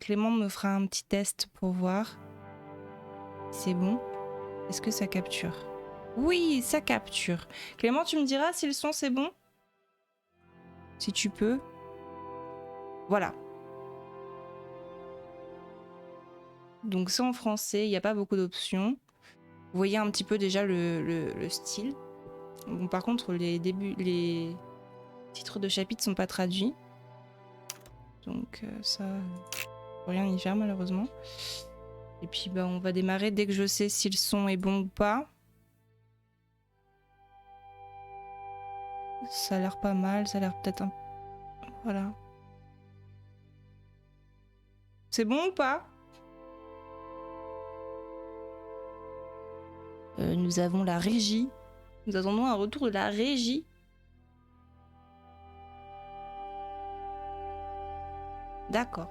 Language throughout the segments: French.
Clément me fera un petit test pour voir. C'est bon. Est-ce que ça capture? Oui, ça capture. Clément, tu me diras si le son c'est bon? Si tu peux. Voilà. Donc c'est en français, il n'y a pas beaucoup d'options. Vous voyez un petit peu déjà le style. Bon, par contre, les titres de chapitres sont pas traduits. Donc ça, rien y faire malheureusement. Et puis bah, on va démarrer dès que je sais si le son est bon ou pas. Ça a l'air pas mal, ça a l'air peut-être un... Voilà. C'est bon ou pas? Nous avons la régie. Nous attendons un retour de la régie. D'accord.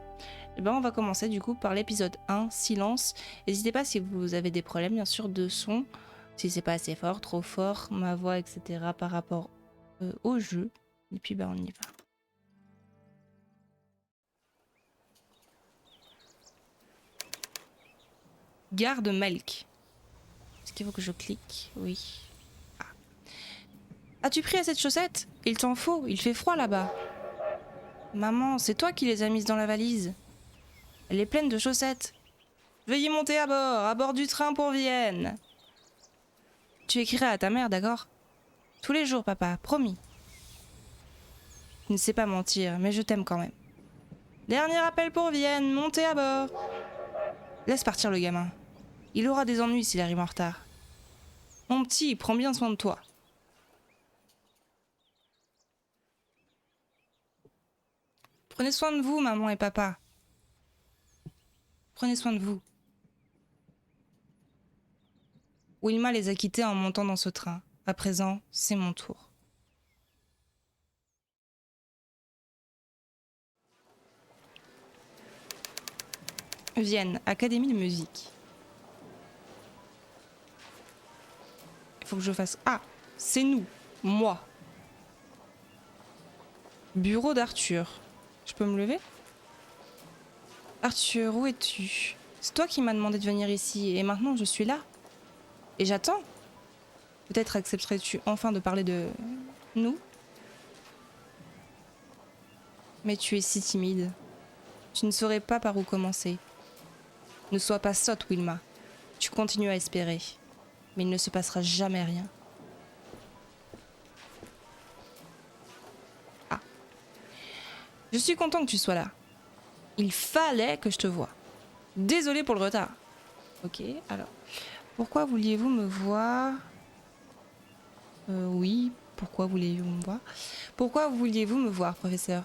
Et ben on va commencer du coup par l'épisode 1, silence. N'hésitez pas si vous avez des problèmes bien sûr de son, si c'est pas assez fort, trop fort, ma voix, etc. par rapport au jeu. Et puis ben on y va. Garde Melk. Est-ce qu'il faut que je clique? Oui. Ah. As-tu pris à cette chaussette? Il t'en faut, il fait froid là-bas. Maman, c'est toi qui les as mises dans la valise. Elle est pleine de chaussettes. Veuillez monter à bord du train pour Vienne. Tu écriras à ta mère, d'accord? Tous les jours, papa, promis. Je ne sais pas mentir, mais je t'aime quand même. Dernier appel pour Vienne, montez à bord. Laisse partir le gamin. Il aura des ennuis s'il arrive en retard. Mon petit, prends bien soin de toi. Prenez soin de vous, maman et papa. Prenez soin de vous. Wilma les a quittés en montant dans ce train. À présent, c'est mon tour. Vienne, Académie de musique. Il faut que je fasse... Ah, c'est nous, moi. Bureau d'Arthur. Je peux me lever? Arthur, où es-tu? C'est toi qui m'as demandé de venir ici, et maintenant je suis là. Et j'attends. Peut-être accepterais-tu enfin de parler de... nous? Mais tu es si timide. Tu ne saurais pas par où commencer. Ne sois pas sotte, Wilma. Tu continues à espérer. Mais il ne se passera jamais rien. Ah. Je suis content que tu sois là. Il fallait que je te voie. Désolée pour le retard. Ok, alors. Pourquoi vouliez-vous me voir? Oui, pourquoi vouliez-vous me voir? Pourquoi vouliez-vous me voir, professeur?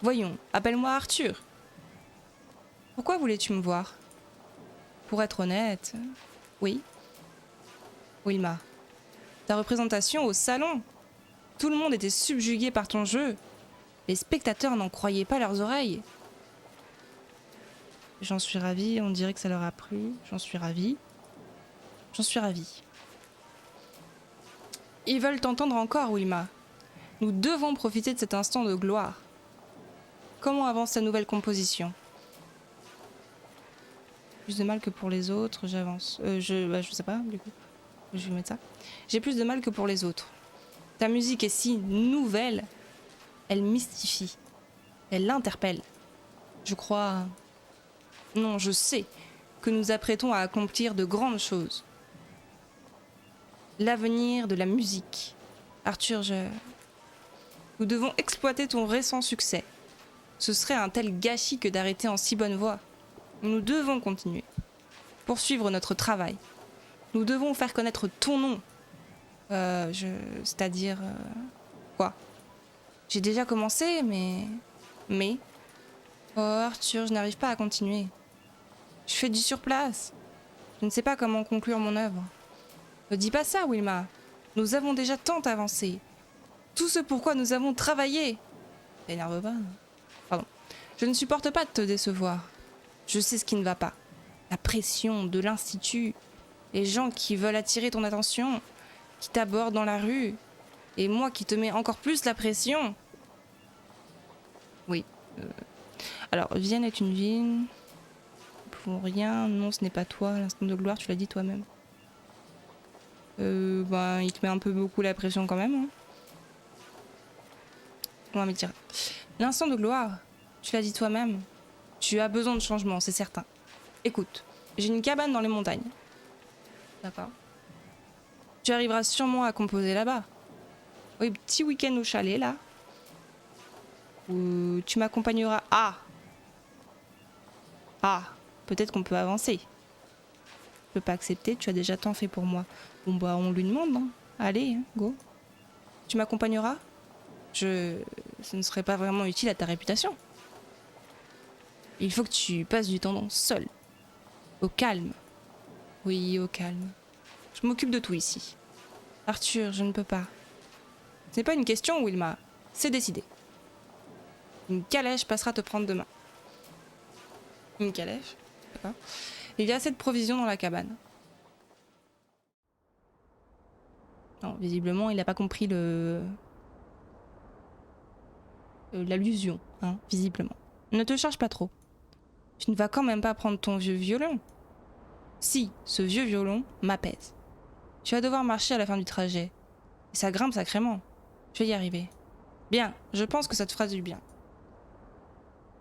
Voyons, appelle-moi Arthur. Pourquoi voulais-tu me voir? Pour être honnête, oui. Wilma, ta représentation au salon. Tout le monde était subjugué par ton jeu. Les spectateurs n'en croyaient pas leurs oreilles. J'en suis ravie, on dirait que ça leur a plu. J'en suis ravie. J'en suis ravie. Ils veulent t'entendre encore, Wilma. Nous devons profiter de cet instant de gloire. Comment avance ta nouvelle composition? Plus de mal que pour les autres, j'avance. Je sais pas, du coup. Je vais mettre ça. J'ai plus de mal que pour les autres. Ta musique est si nouvelle. Elle mystifie. Elle l'interpelle. Je crois... Non, je sais que nous apprêtons à accomplir de grandes choses. L'avenir de la musique. Arthur, nous devons exploiter ton récent succès. Ce serait un tel gâchis que d'arrêter en si bonne voie. Nous devons continuer. Poursuivre notre travail. Nous devons faire connaître ton nom. C'est-à-dire... quoi? J'ai déjà commencé, mais... Oh Arthur, je n'arrive pas à continuer. Je fais du surplace. Je ne sais pas comment conclure mon œuvre. Ne dis pas ça, Wilma. Nous avons déjà tant avancé. Tout ce pourquoi nous avons travaillé. T'énerve pas. Pardon. Je ne supporte pas de te décevoir. Je sais ce qui ne va pas. La pression de l'institut. Les gens qui veulent attirer ton attention. Qui t'abordent dans la rue. Et moi qui te mets encore plus la pression. Oui. Alors, Vienne est une ville. Pour rien, non, ce n'est pas toi. L'instant de gloire, tu l'as dit toi-même. Ben, il te met un peu beaucoup la pression quand même. Hein. On va me dire. L'instant de gloire, tu l'as dit toi-même. Tu as besoin de changement, c'est certain. Écoute, j'ai une cabane dans les montagnes. D'accord. Tu arriveras sûrement à composer là-bas. Oui, petit week-end au chalet, là. Où tu m'accompagneras. Ah, peut-être qu'on peut avancer. Je peux pas accepter, tu as déjà tant fait pour moi. Bon bah on lui demande, hein. Allez, hein, go. Tu m'accompagneras? Ce ne serait pas vraiment utile à ta réputation. Il faut que tu passes du temps seul. Au calme. Oui, au calme. Je m'occupe de tout ici. Arthur, je ne peux pas. Ce n'est pas une question, Wilma. C'est décidé. Une calèche passera te prendre demain. Une calèche? D'accord. Il y a assez de provisions dans la cabane. Non, visiblement, il n'a pas compris l'allusion, hein, visiblement. Ne te charge pas trop. Tu ne vas quand même pas prendre ton vieux violon. Si, ce vieux violon m'apaise. Tu vas devoir marcher à la fin du trajet. Et ça grimpe sacrément. Je vais y arriver. Bien, je pense que ça te fera du bien.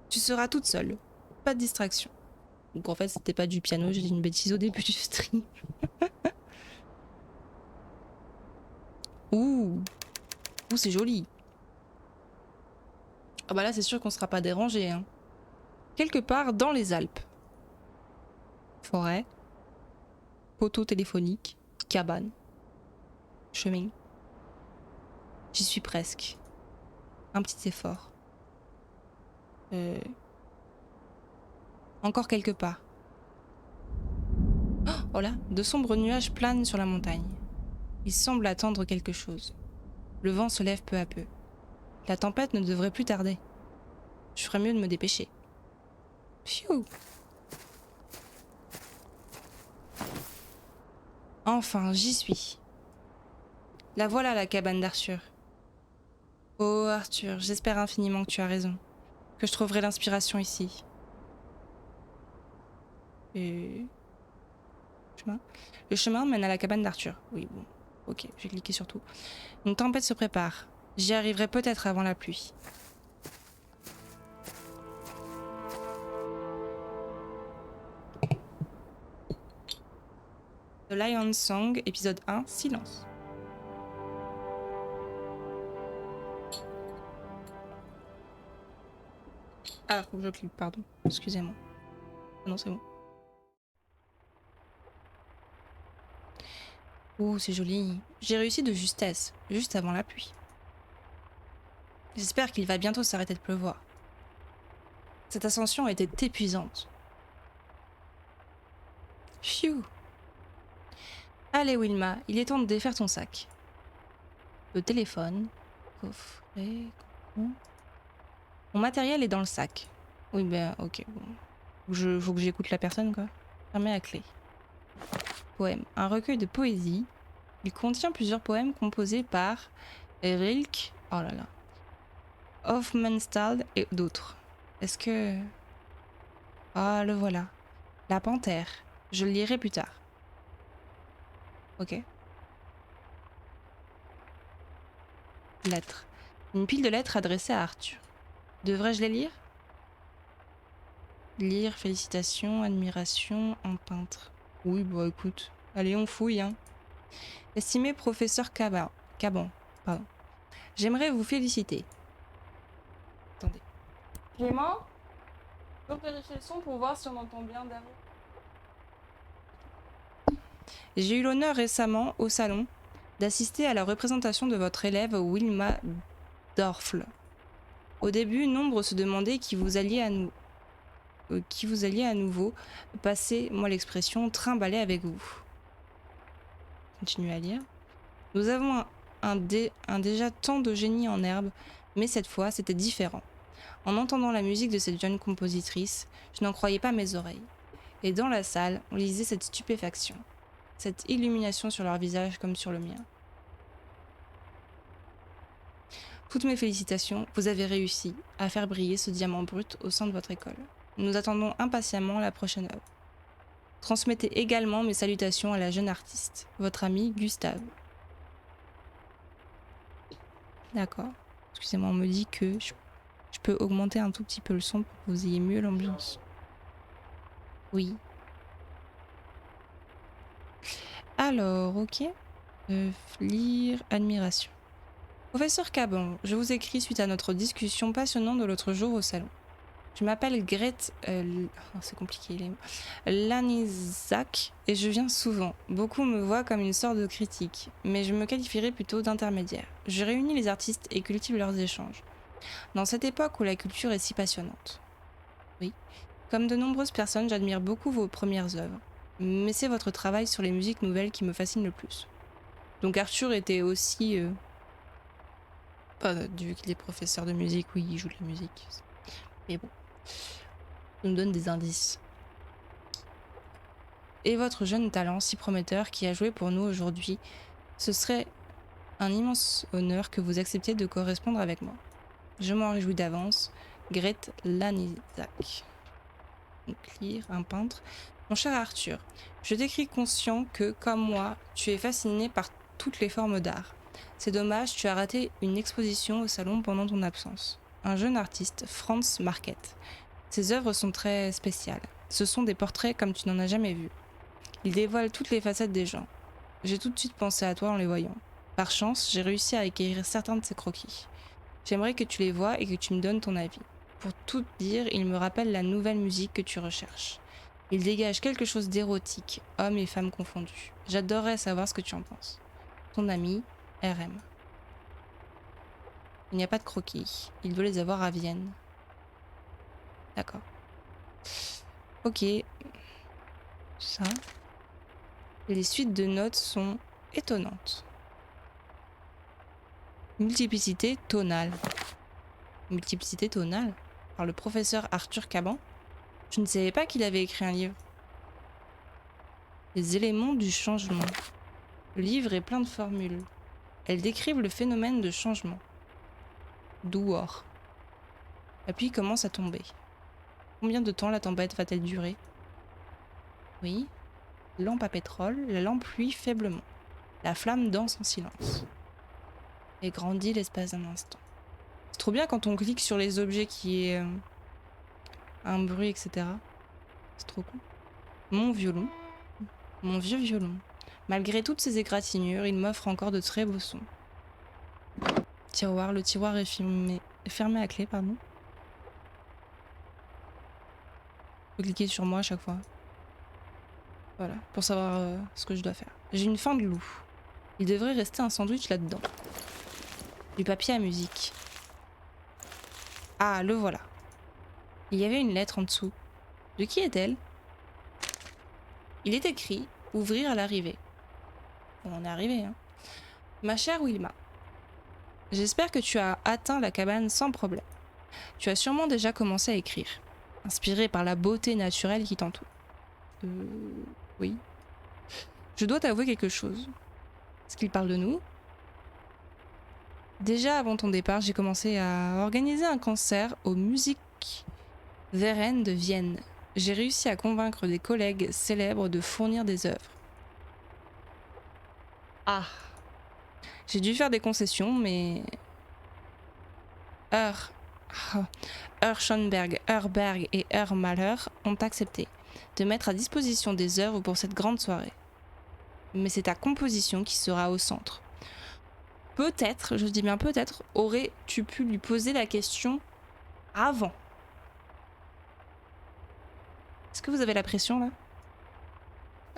Tu seras toute seule. Pas de distraction. Donc en fait, c'était pas du piano, j'ai dit une bêtise au début du stream. Ouh, ouh, c'est joli. Ah bah là, c'est sûr qu'on sera pas dérangé. Hein. Quelque part dans les Alpes. Forêt, poteau téléphonique, cabane, chemin. J'y suis presque. Un petit effort. Encore quelques pas. Oh là, de sombres nuages planent sur la montagne. Ils semblent attendre quelque chose. Le vent se lève peu à peu. La tempête ne devrait plus tarder. Je ferais mieux de me dépêcher. Pfiou! Enfin, j'y suis. La voilà, la cabane d'Arthur. Oh Arthur, j'espère infiniment que tu as raison. Que je trouverai l'inspiration ici. Et... chemin. Le chemin mène à la cabane d'Arthur. Oui, bon. Ok, j'ai cliqué sur tout. Une tempête se prépare. J'y arriverai peut-être avant la pluie. The Lion's Song, épisode 1, silence. Ah, faut que je clique, pardon. Excusez-moi. Ah non, c'est bon. Oh, c'est joli. J'ai réussi de justesse, juste avant la pluie. J'espère qu'il va bientôt s'arrêter de pleuvoir. Cette ascension était épuisante. Phew. Allez Wilma, il est temps de défaire ton sac. Le téléphone, coffret, coffre. Mon matériel est dans le sac. Oui ben ok, bon. Faut que j'écoute la personne quoi. Fermé à clé. Poème. Un recueil de poésie. Il contient plusieurs poèmes composés par Rilke, oh là là, Hofmannsthal et d'autres. Est-ce que... Ah, le voilà. La panthère. Je le lirai plus tard. Ok. Lettres. Une pile de lettres adressées à Arthur. Devrais-je les lire? Lire, félicitations, admiration, un peintre. Oui, bah écoute. Allez, on fouille, hein. Estimé professeur Caban, pardon. J'aimerais vous féliciter. Attendez. Clément? Je peux vérifier le son pour voir si on entend bien derrière. J'ai eu l'honneur récemment, au salon, d'assister à la représentation de votre élève Wilma Dorfl. Au début, nombre se demandaient qui vous alliez à nouveau passer, moi l'expression, trimballer avec vous. Continuez à lire. Nous avons un déjà tant de génie en herbe, mais cette fois, c'était différent. En entendant la musique de cette jeune compositrice, je n'en croyais pas mes oreilles. Et dans la salle, on lisait cette stupéfaction, cette illumination sur leur visage comme sur le mien. Toutes mes félicitations, vous avez réussi à faire briller ce diamant brut au sein de votre école. Nous attendons impatiemment la prochaine œuvre. Transmettez également mes salutations à la jeune artiste, votre ami Gustave. D'accord. Excusez-moi, on me dit que je peux augmenter un tout petit peu le son pour que vous ayez mieux l'ambiance. Oui. Alors, ok. Lire, admiration. Professeur Caban, je vous écris suite à notre discussion passionnante de l'autre jour au salon. Je m'appelle Grete c'est compliqué, Lanizac et je viens souvent. Beaucoup me voient comme une sorte de critique, mais je me qualifierais plutôt d'intermédiaire. Je réunis les artistes et cultive leurs échanges. Dans cette époque où la culture est si passionnante. Oui. Comme de nombreuses personnes, j'admire beaucoup vos premières œuvres. Mais c'est votre travail sur les musiques nouvelles qui me fascine le plus. Donc Arthur était aussi... vu qu'il est professeur de musique, oui, il joue de la musique. Mais bon. Il nous donne des indices. Et votre jeune talent si prometteur qui a joué pour nous aujourd'hui, ce serait un immense honneur que vous acceptiez de correspondre avec moi. Je m'en réjouis d'avance. Grete Lanizac. Donc lire, un peintre. Mon cher Arthur, je t'écris conscient que, comme moi, tu es fasciné par toutes les formes d'art. C'est dommage, tu as raté une exposition au salon pendant ton absence. Un jeune artiste, Franz Marquette. Ses œuvres sont très spéciales. Ce sont des portraits comme tu n'en as jamais vu. Ils dévoilent toutes les facettes des gens. J'ai tout de suite pensé à toi en les voyant. Par chance, j'ai réussi à acquérir certains de ces croquis. J'aimerais que tu les vois et que tu me donnes ton avis. Pour tout dire, il me rappelle la nouvelle musique que tu recherches. Il dégage quelque chose d'érotique, hommes et femmes confondus. J'adorerais savoir ce que tu en penses. Ton ami, RM. Il n'y a pas de croquis. Il doit les avoir à Vienne. D'accord. Ok. Ça. Les suites de notes sont étonnantes. Multiplicité tonale. Multiplicité tonale par le professeur Arthur Caban. Je ne savais pas qu'il avait écrit un livre. Les éléments du changement. Le livre est plein de formules. Elles décrivent le phénomène de changement. Douar. La pluie commence à tomber. Combien de temps la tempête va-t-elle durer? Oui. Lampe à pétrole, la lampe luit faiblement. La flamme danse en silence. Et grandit l'espace d'un instant. C'est trop bien quand on clique sur les objets qui est un bruit, etc. C'est trop cool. Mon violon. Mon vieux violon. Malgré toutes ces égratignures, il m'offre encore de très beaux sons. Tiroir. Le tiroir est fermé à clé, pardon. Faut cliquer sur moi à chaque fois. Voilà, pour savoir ce que je dois faire. J'ai une faim de loup. Il devrait rester un sandwich là-dedans. Du papier à musique. Ah, le voilà. Il y avait une lettre en dessous. De qui est-elle? Il est écrit « Ouvrir à l'arrivée ». Bon, on est arrivé, hein. Ma chère Wilma, j'espère que tu as atteint la cabane sans problème. Tu as sûrement déjà commencé à écrire, inspiré par la beauté naturelle qui t'entoure. Oui. Je dois t'avouer quelque chose. Est-ce qu'il parle de nous? Déjà avant ton départ, j'ai commencé à organiser un concert au Musikverein de Vienne. J'ai réussi à convaincre des collègues célèbres de fournir des œuvres. Ah. J'ai dû faire des concessions, mais... Schönberg, Berg et Mahler ont accepté de mettre à disposition des œuvres pour cette grande soirée. Mais c'est ta composition qui sera au centre. Peut-être, je dis bien peut-être, aurais-tu pu lui poser la question avant. Est-ce que vous avez la pression là?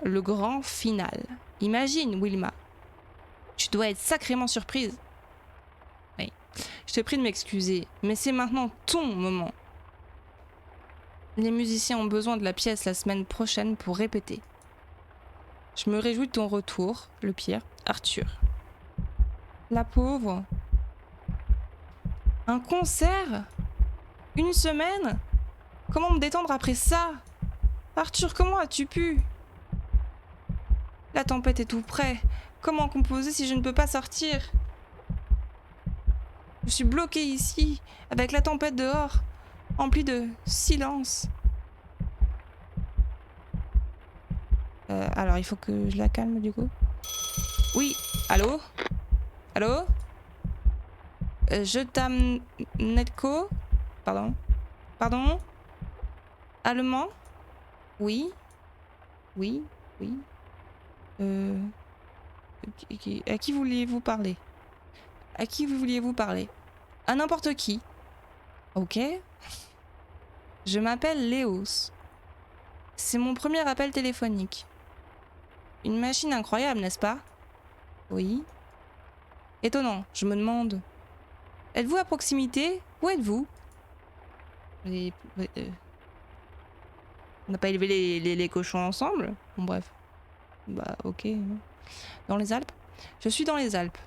Le grand final. Imagine, Wilma. Tu dois être sacrément surprise. Oui. Je te prie de m'excuser, mais c'est maintenant ton moment. Les musiciens ont besoin de la pièce la semaine prochaine pour répéter. Je me réjouis de ton retour, le pire, Arthur. La pauvre. Un concert? Une semaine? Comment me détendre après ça? Arthur, comment as-tu pu? La tempête est tout près. Comment composer si je ne peux pas sortir? Je suis bloquée ici, avec la tempête dehors, emplie de silence. Alors, il faut que je la calme, du coup. Oui, allô? Allô? Je t'aime... Netco? Pardon? Pardon? Allemand? Oui? Oui? Oui? À qui vouliez-vous parler? À qui vouliez-vous parler? À n'importe qui. Ok. Je m'appelle Léos. C'est mon premier appel téléphonique. Une machine incroyable, n'est-ce pas? Oui. Étonnant, je me demande. Êtes-vous à proximité? Où êtes-vous? Et- On n'a pas élevé les cochons ensemble? Bon, bref. Bah, ok. Dans les Alpes? Je suis dans les Alpes.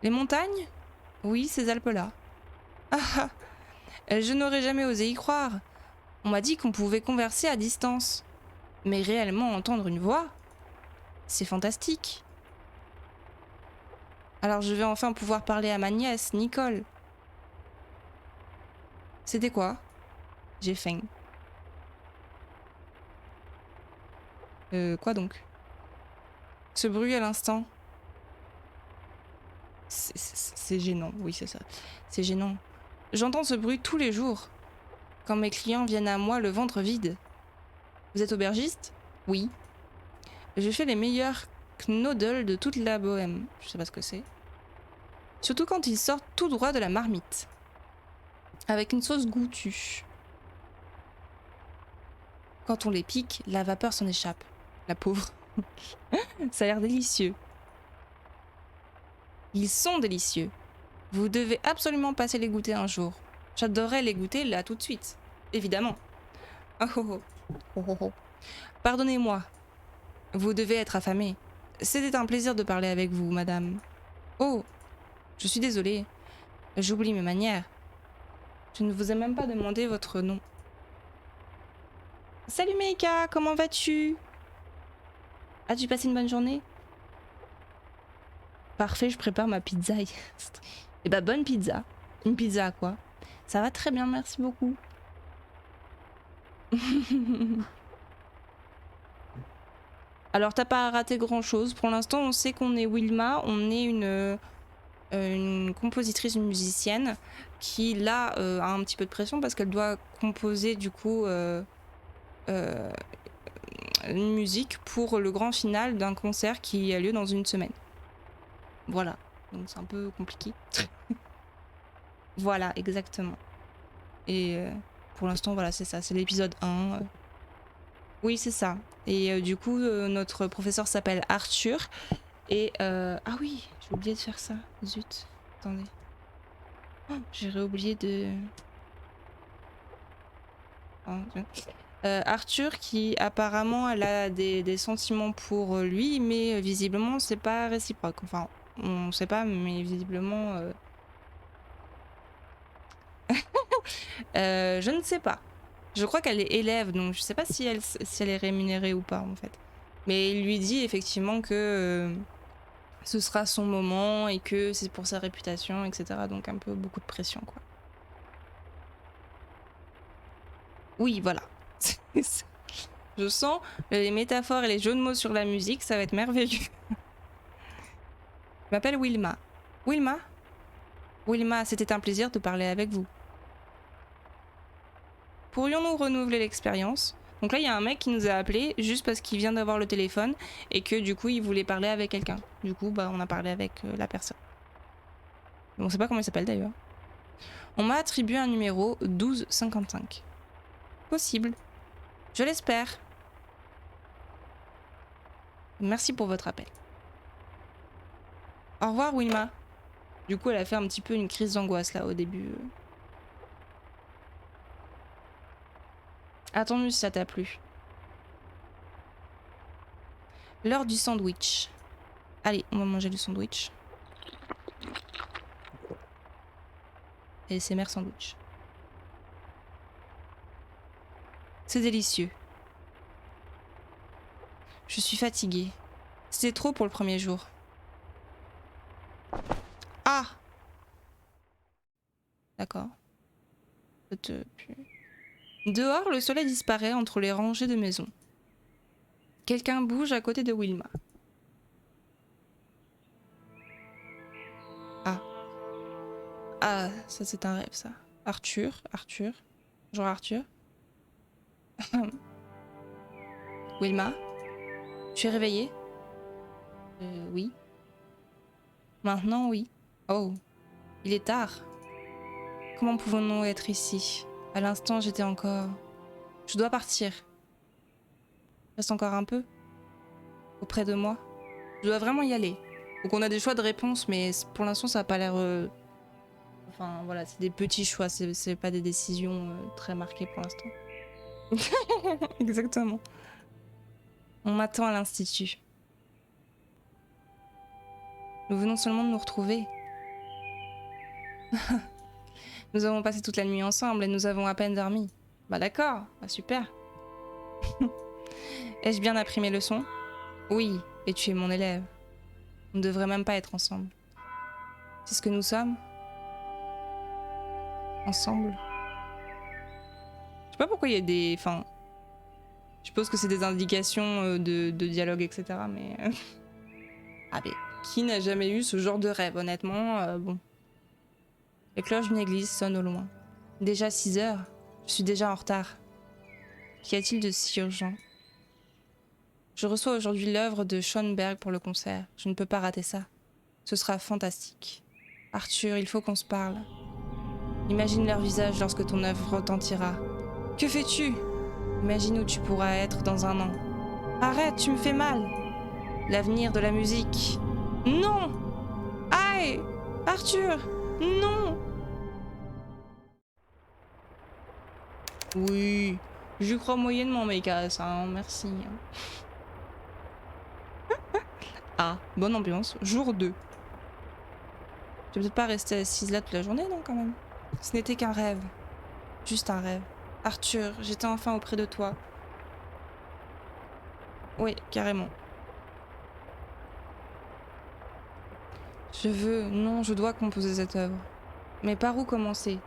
Les montagnes? Oui, ces Alpes-là. Ah ah! Je n'aurais jamais osé y croire. On m'a dit qu'on pouvait converser à distance. Mais réellement entendre une voix? C'est fantastique. Alors je vais enfin pouvoir parler à ma nièce, Nicole. C'était quoi? J'ai faim. Quoi donc? Ce bruit à l'instant. C'est gênant, oui c'est ça. C'est gênant. J'entends ce bruit tous les jours. Quand mes clients viennent à moi le ventre vide. Vous êtes aubergiste? Oui. Je fais les meilleurs knoddles de toute la bohème. Je sais pas ce que c'est. Surtout quand ils sortent tout droit de la marmite. Avec une sauce goûtue. Quand on les pique, la vapeur s'en échappe. La pauvre. Ça a l'air délicieux. Ils sont délicieux. Vous devez absolument passer les goûter un jour. J'adorerais les goûter là tout de suite. Évidemment. Oh oh oh. Oh oh oh. Pardonnez-moi. Vous devez être affamé. C'était un plaisir de parler avec vous, madame. Oh, je suis désolée. J'oublie mes manières. Je ne vous ai même pas demandé votre nom. Salut Meika, comment vas-tu? As-tu passé une bonne journée? Parfait, je prépare ma pizza. Eh bah bonne pizza. Une pizza à quoi? Ça va très bien, merci beaucoup. Alors t'as pas raté grand chose. Pour l'instant on sait qu'on est Wilma, on est une compositrice, une musicienne qui là a un petit peu de pression parce qu'elle doit composer du coup une musique pour le grand final d'un concert qui a lieu dans une semaine. Voilà, donc c'est un peu compliqué. Voilà, exactement. Et pour l'instant voilà c'est ça, c'est l'épisode 1. Oui c'est ça. Et du coup notre professeur s'appelle Arthur. Et ah oui, j'ai oublié de faire ça. Zut. Attendez. Oh, j'ai oublié de... Oh, Arthur qui apparemment elle a des sentiments pour lui, mais visiblement c'est pas réciproque. Enfin, on sait pas, mais visiblement... je ne sais pas. Je crois qu'elle est élève, donc je sais pas si elle est rémunérée ou pas en fait. Mais il lui dit effectivement que ce sera son moment et que c'est pour sa réputation, etc. Donc un peu beaucoup de pression quoi. Oui, voilà. Je sens les métaphores et les jeux de mots sur la musique, ça va être merveilleux. Je m'appelle Wilma. Wilma? Wilma, c'était un plaisir de parler avec vous. Pourrions-nous renouveler l'expérience? Donc là, il y a un mec qui nous a appelé juste parce qu'il vient d'avoir le téléphone et que du coup, il voulait parler avec quelqu'un. Du coup, bah, on a parlé avec la personne. On sait pas comment il s'appelle d'ailleurs. On m'a attribué un numéro 1255. Possible. Je l'espère. Merci pour votre appel. Au revoir, Wilma. Du coup, elle a fait un petit peu une crise d'angoisse là au début. Attends-nous si ça t'a plu. L'heure du sandwich. Allez, on va manger du sandwich. Et c'est mère sandwich. C'est délicieux. Je suis fatiguée. C'était trop pour le premier jour. Ah! D'accord. Dehors, le soleil disparaît entre les rangées de maisons. Quelqu'un bouge à côté de Wilma. Ah. Ah, ça c'est un rêve ça. Arthur. Genre Arthur. Wilma, tu es réveillée? Oui. Maintenant, oui. Oh, il est tard. Comment pouvons-nous être ici? À l'instant, j'étais encore... Je dois partir. Reste encore un peu. Auprès de moi. Je dois vraiment y aller. Donc on a des choix de réponse, mais pour l'instant, ça n'a pas l'air... Enfin, voilà, c'est des petits choix. C'est pas des décisions très marquées pour l'instant. Exactement. On m'attend à l'institut. Nous venons seulement de nous retrouver. Nous avons passé toute la nuit ensemble et nous avons à peine dormi. Bah d'accord, bah super. Ai-je bien appris mes leçons? Oui, et tu es mon élève. On ne devrait même pas être ensemble. C'est ce que nous sommes? Ensemble? Je sais pas pourquoi il y a des... Enfin... Je suppose que c'est des indications de dialogue, etc. Mais... Ah mais qui n'a jamais eu ce genre de rêve, honnêtement bon. Les cloches d'une église sonnent au loin. Déjà 6 heures. Je suis déjà en retard. Qu'y a-t-il de si urgent? Je reçois aujourd'hui l'œuvre de Schoenberg pour le concert. Je ne peux pas rater ça. Ce sera fantastique. Arthur, il faut qu'on se parle. Imagine leur visage lorsque ton œuvre retentira. Que fais-tu? Imagine où tu pourras être dans un an. Arrête, tu me fais mal. L'avenir de la musique. Non! Aïe! Arthur! Non! Oui, je crois moyennement, mes gars, ça, hein, merci. Ah, bonne ambiance. Jour 2. Tu vas peut-être pas rester assise là toute la journée, non, quand même? Ce n'était qu'un rêve. Juste un rêve. Arthur, j'étais enfin auprès de toi. Oui, carrément. Non, je dois composer cette œuvre. Mais par où commencer?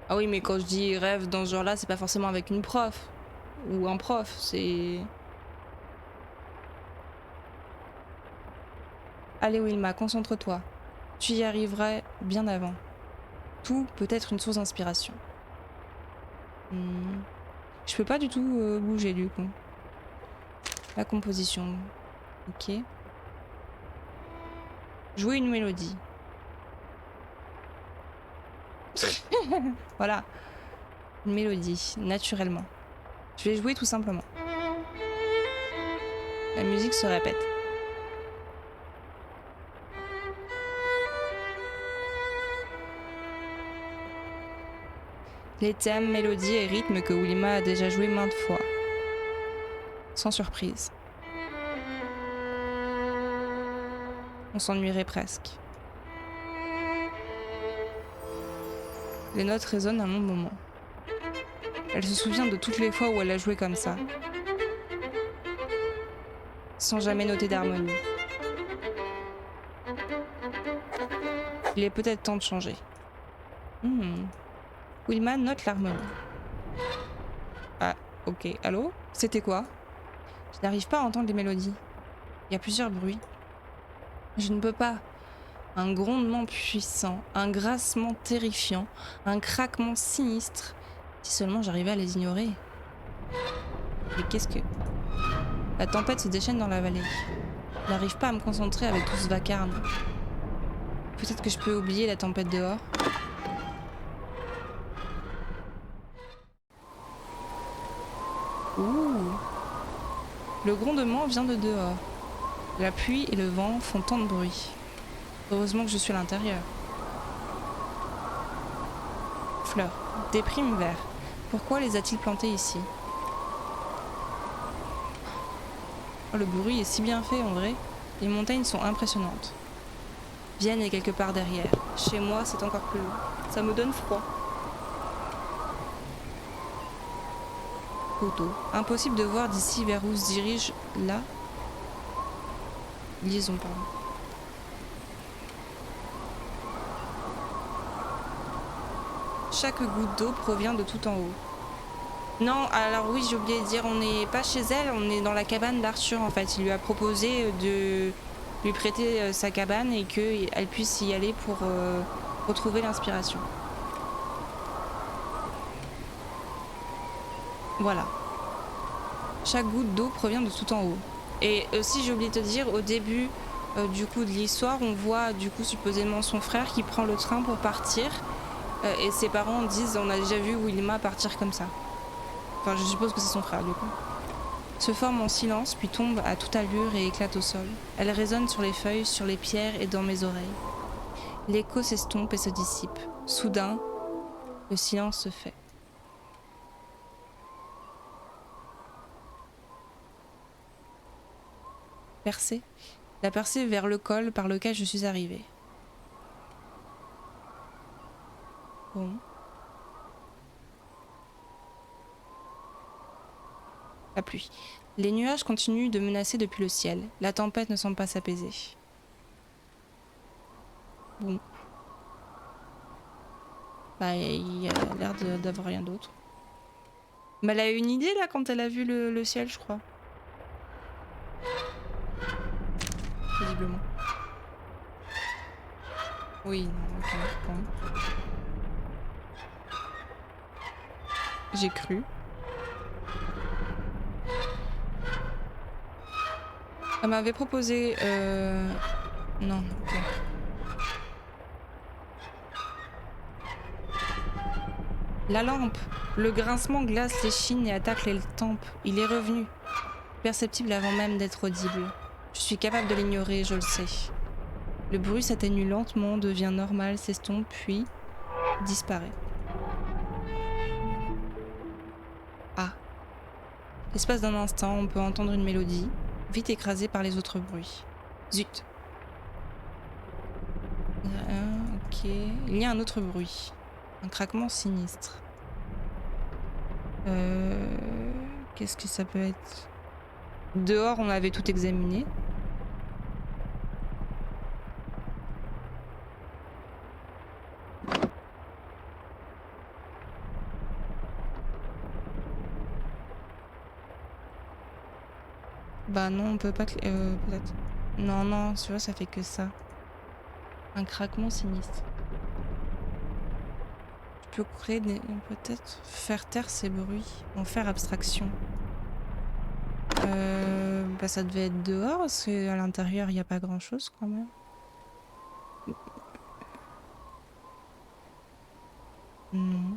Ah oui, mais quand je dis rêve dans ce genre-là, c'est pas forcément avec une prof. Ou un prof, c'est... Allez Wilma, concentre-toi. Tu y arriveras bien avant. Tout peut être une source d'inspiration. Je peux pas du tout bouger du coup. La composition. Ok. Jouer une mélodie. Voilà. Une mélodie, naturellement. Je vais jouer tout simplement. La musique se répète. Les thèmes, mélodies et rythmes que Wilma a déjà joués maintes fois. Sans surprise. On s'ennuierait presque. Les notes résonnent un long moment. Elle se souvient de toutes les fois où elle a joué comme ça. Sans jamais noter d'harmonie. Il est peut-être temps de changer. Wilma note l'harmonie. Ah, ok. Allô? C'était quoi? Je n'arrive pas à entendre les mélodies. Il y a plusieurs bruits. Je ne peux pas. Un grondement puissant, un grincement terrifiant, un craquement sinistre. Si seulement j'arrivais à les ignorer. Mais qu'est-ce que... La tempête se déchaîne dans la vallée. Je n'arrive pas à me concentrer avec tout ce vacarme. Peut-être que je peux oublier la tempête dehors. Ouh. Le grondement vient de dehors. La pluie et le vent font tant de bruit. Heureusement que je suis à l'intérieur. Fleurs, des primes verts. Pourquoi les a-t-il plantées ici? Oh, le bruit est si bien fait en vrai. Les montagnes sont impressionnantes. Vienne est quelque part derrière. Chez moi, c'est encore plus loin. Ça me donne froid. Poteau. Impossible de voir d'ici vers où se dirige là. Liaison, pardon. Chaque goutte d'eau provient de tout en haut. Non, alors oui, j'ai oublié de dire, on n'est pas chez elle, on est dans la cabane d'Arthur en fait. Il lui a proposé de lui prêter sa cabane et qu'elle puisse y aller pour retrouver l'inspiration. Voilà. Chaque goutte d'eau provient de tout en haut. Et aussi, j'ai oublié de te dire, au début du coup de l'histoire, on voit du coup supposément son frère qui prend le train pour partir. Et ses parents disent, on a déjà vu Wilma partir comme ça. Enfin, je suppose que c'est son frère du coup. Se forme en silence, puis tombe à toute allure et éclate au sol. Elle résonne sur les feuilles, sur les pierres et dans mes oreilles. L'écho s'estompe et se dissipe. Soudain, le silence se fait. Percée. La percée vers le col par lequel je suis arrivée. Bon. La pluie. Les nuages continuent de menacer depuis le ciel. La tempête ne semble pas s'apaiser. Bon. Bah, il y a l'air d'avoir rien d'autre. Mais elle a eu une idée là quand elle a vu le ciel, je crois. Visiblement. Oui, non, ok, bon. J'ai cru. Elle m'avait proposé... Non, ok. La lampe. Le grincement glace l'échine et attaque les tempes. Il est revenu. Perceptible avant même d'être audible. Je suis capable de l'ignorer, je le sais. Le bruit s'atténue lentement, devient normal, s'estompe, puis disparaît. Ah. L'espace d'un instant, on peut entendre une mélodie, vite écrasée par les autres bruits. Zut. Ok. Il y a un autre bruit. Un craquement sinistre. Qu'est-ce que ça peut être? Dehors, on avait tout examiné. Bah non, on peut pas... peut-être... Non, non, tu vois, ça fait que ça. Un craquement sinistre. Je peux créer des... Peut-être faire taire ces bruits. En faire abstraction. Bah ça devait être dehors, parce qu'à l'intérieur, il n'y a pas grand-chose quand même. Non.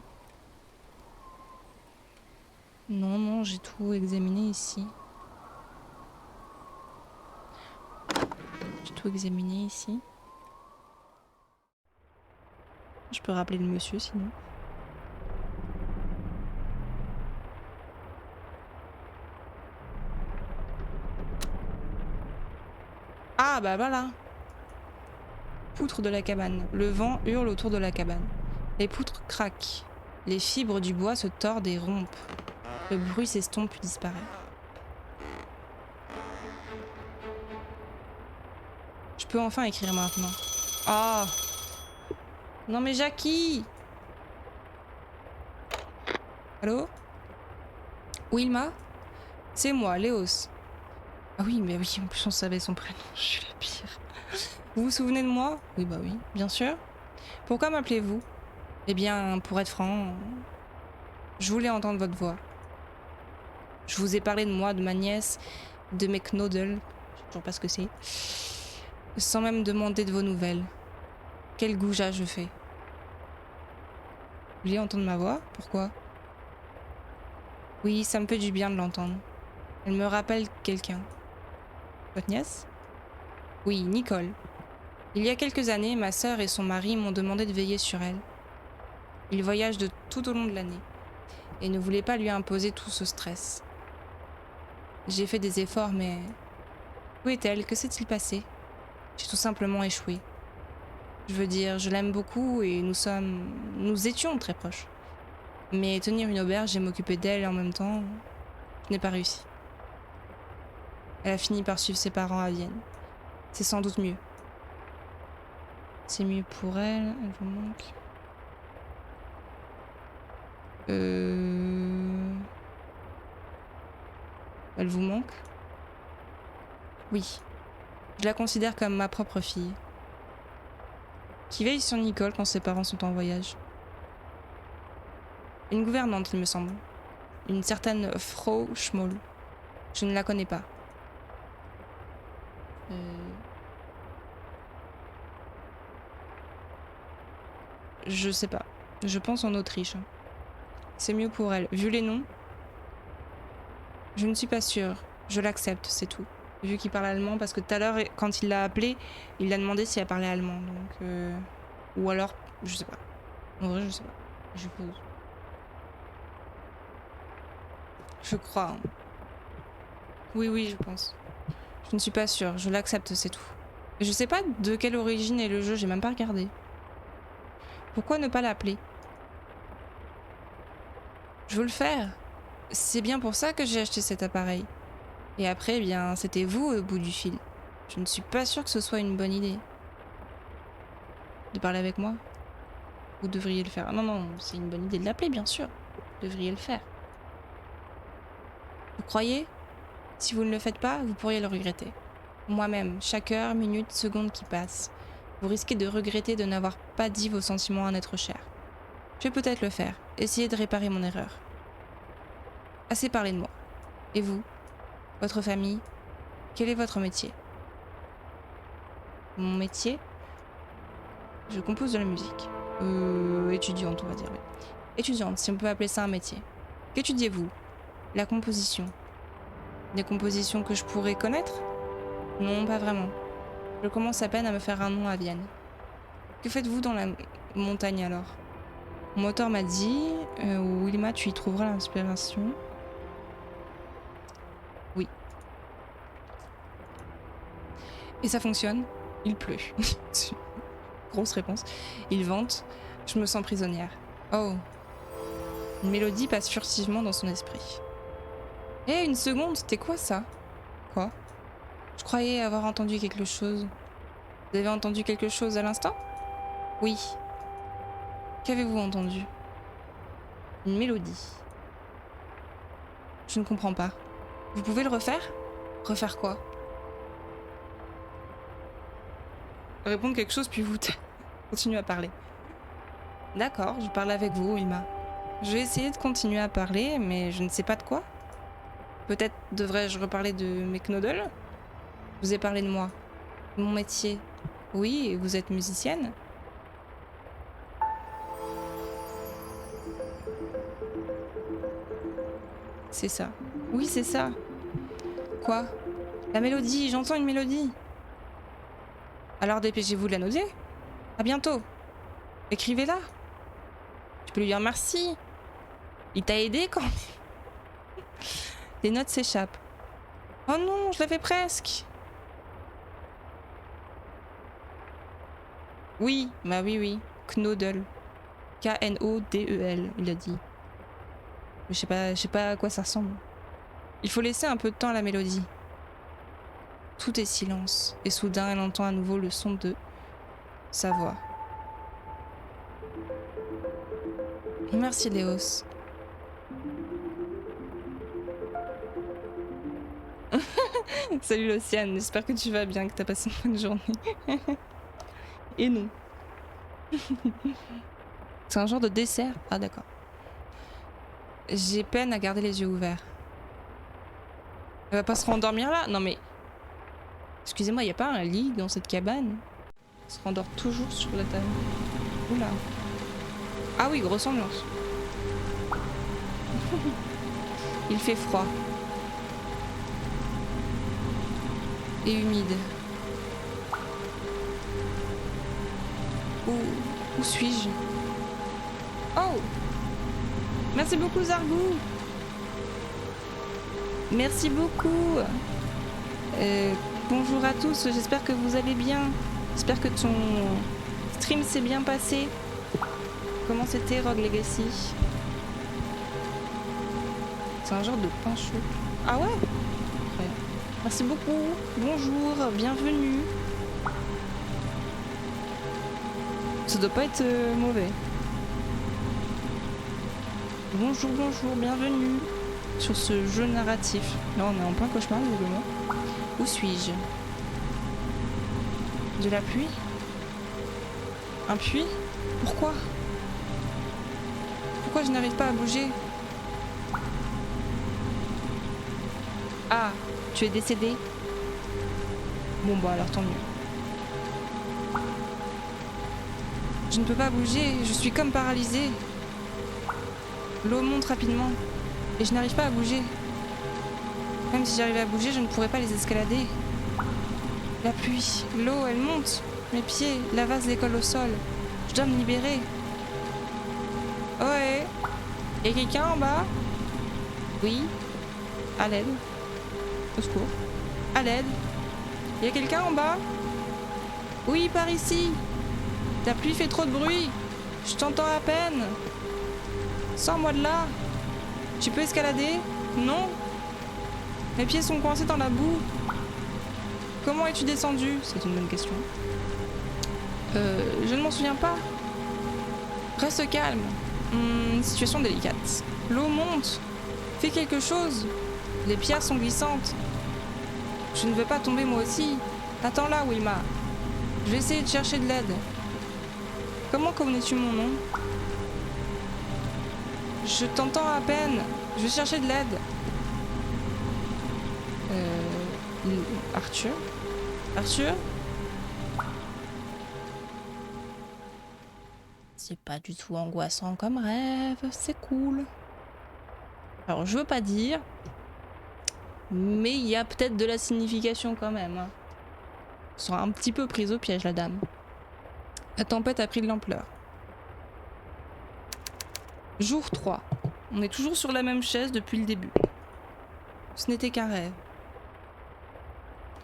Non, non, j'ai tout examiné ici. J'ai tout examiné ici. Je peux rappeler le monsieur sinon. Ah bah voilà. Poutre de la cabane. Le vent hurle autour de la cabane. Les poutres craquent. Les fibres du bois se tordent et rompent. Le bruit s'estompe puis disparaît. Je peux enfin écrire maintenant. Ah. Non mais Jackie. Allô? Wilma? C'est moi, Léos. Ah oui, mais oui, en plus on savait son prénom. Je suis la pire. Vous vous souvenez de moi? Oui, bah oui, bien sûr. Pourquoi m'appelez-vous? Eh bien, pour être franc, je voulais entendre votre voix. Je vous ai parlé de moi, de ma nièce, de mes knoddles, je sais toujours pas ce que c'est, sans même demander de vos nouvelles. Quel goujat je fais. Vous voulez entendre ma voix? Pourquoi? Oui, ça me fait du bien de l'entendre. Elle me rappelle quelqu'un. Votre nièce? Oui, Nicole. Il y a quelques années, ma sœur et son mari m'ont demandé de veiller sur elle. Ils voyagent de tout au long de l'année et ne voulaient pas lui imposer tout ce stress. J'ai fait des efforts, mais... Où est-elle? Que s'est-il passé? J'ai tout simplement échoué. Je veux dire, je l'aime beaucoup et nous étions très proches. Mais tenir une auberge et m'occuper d'elle en même temps, je n'ai pas réussi. Elle a fini par suivre ses parents à Vienne. C'est sans doute mieux. C'est mieux pour elle, elle vous manque. Elle vous manque? Oui. Je la considère comme ma propre fille. Qui veille sur Nicole quand ses parents sont en voyage. Une gouvernante, il me semble. Une certaine Frau Schmoll. Je ne la connais pas. Je sais pas. Je pense en Autriche. C'est mieux pour elle. Vu les noms, je ne suis pas sûre. Je l'accepte, c'est tout. Vu qu'il parle allemand, parce que tout à l'heure, quand il l'a appelée, il l'a demandé si elle parlait allemand. Donc, ou alors, je sais pas. En vrai, je sais pas. Je suppose. Je crois. Hein. Oui, oui, je pense. Je ne suis pas sûre. Je l'accepte, c'est tout. Je sais pas de quelle origine est le jeu. J'ai même pas regardé. Pourquoi ne pas l'appeler? Je veux le faire. C'est bien pour ça que j'ai acheté cet appareil. Et après, eh bien, c'était vous au bout du fil. Je ne suis pas sûre que ce soit une bonne idée. De parler avec moi? Vous devriez le faire. Non, non, c'est une bonne idée de l'appeler, bien sûr. Vous devriez le faire. Vous croyez? Si vous ne le faites pas, vous pourriez le regretter. Moi-même, chaque heure, minute, seconde qui passe, vous risquez de regretter de n'avoir pas dit vos sentiments à un être cher. Je vais peut-être le faire, essayer de réparer mon erreur. Assez parlé de moi. Et vous? Votre famille? Quel est votre métier? Mon métier? Je compose de la musique. Étudiante, on va dire. Oui. Étudiante, si on peut appeler ça un métier. Qu'étudiez-vous? La composition. Des compositions que je pourrais connaître? Non, pas vraiment. Je commence à peine à me faire un nom à Vienne. Que faites-vous dans la montagne alors? Mon moteur m'a dit... Wilma, tu y trouveras l'inspiration. Oui. Et ça fonctionne? Il pleut. Grosse réponse. Il vente. Je me sens prisonnière. Oh. Une mélodie passe furtivement dans son esprit. Eh, une seconde, c'était quoi ça? Quoi? Je croyais avoir entendu quelque chose. Vous avez entendu quelque chose à l'instant? Oui. Qu'avez-vous entendu? Une mélodie. Je ne comprends pas. Vous pouvez le refaire? Refaire quoi? Répondre quelque chose puis vous continuez à parler. D'accord, je parle avec vous, Wilma. Je vais essayer de continuer à parler, mais je ne sais pas de quoi. Peut-être devrais-je reparler de mes knoddles? Je vous ai parlé de moi. De mon métier. Oui, vous êtes musicienne? C'est ça. Oui, c'est ça. Quoi? La mélodie, j'entends une mélodie. Alors dépêchez-vous de la noter. À bientôt. Écrivez-la. Tu peux lui dire merci. Il t'a aidé quand même. Les notes s'échappent. Oh non, je l'avais presque. Oui, bah oui, oui. Knoddle. K-N-O-D-E-L, il a dit. Je sais pas à quoi ça ressemble. Il faut laisser un peu de temps à la mélodie. Tout est silence. Et soudain, elle entend à nouveau le son de sa voix. Merci, Léos. Salut, Lociane. J'espère que tu vas bien, que t'as passé une bonne journée. Et nous. C'est un genre de dessert? Ah, d'accord. J'ai peine à garder les yeux ouverts. Elle va pas se rendormir là? Non mais... Excusez-moi, y a pas un lit dans cette cabane? Elle se rendort toujours sur la table. Oula. Ah oui, grosse ambiance. Il fait froid. Et humide. Où suis-je? Oh! Merci beaucoup, Zargou! Merci beaucoup! Bonjour à tous, j'espère que vous allez bien. J'espère que ton stream s'est bien passé. Comment c'était Rogue Legacy? C'est un genre de pain chaud. Ah ouais? Ouais. Merci beaucoup. Bonjour, bienvenue. Ça doit pas être mauvais. Bonjour, bonjour, bienvenue sur ce jeu narratif. Là, on est en plein cauchemar, visiblement. Où suis-je? De la pluie? Un puits? Pourquoi? Pourquoi je n'arrive pas à bouger? Ah, tu es décédé? Bon, bah alors tant mieux. Je ne peux pas bouger, je suis comme paralysée. L'eau monte rapidement et je n'arrive pas à bouger. Même si j'arrivais à bouger, je ne pourrais pas les escalader. La pluie, l'eau, elle monte. Mes pieds, la vase décolle au sol. Je dois me libérer. Ouais. Et quelqu'un en bas? Oui. À l'aide. Au secours. À l'aide. Y a quelqu'un en bas? Oui, par ici. Ta pluie fait trop de bruit. Je t'entends à peine. Sors-moi de là. Tu peux escalader? Non. Mes pieds sont coincés dans la boue. Comment es-tu descendu? C'est une bonne question. Je ne m'en souviens pas. Reste calme. Situation délicate. L'eau monte. Fais quelque chose. Les pierres sont glissantes. Je ne veux pas tomber moi aussi. Attends là, Wilma. Je vais essayer de chercher de l'aide. Comment connais-tu mon nom? Je t'entends à peine. Je vais chercher de l'aide. Arthur? Arthur? C'est pas du tout angoissant comme rêve. C'est cool. Alors, je veux pas dire, mais il y a peut-être de la signification quand même. Hein. Ils sont un petit peu prise au piège, la dame. La tempête a pris de l'ampleur. Jour 3. On est toujours sur la même chaise depuis le début. Ce n'était qu'un rêve.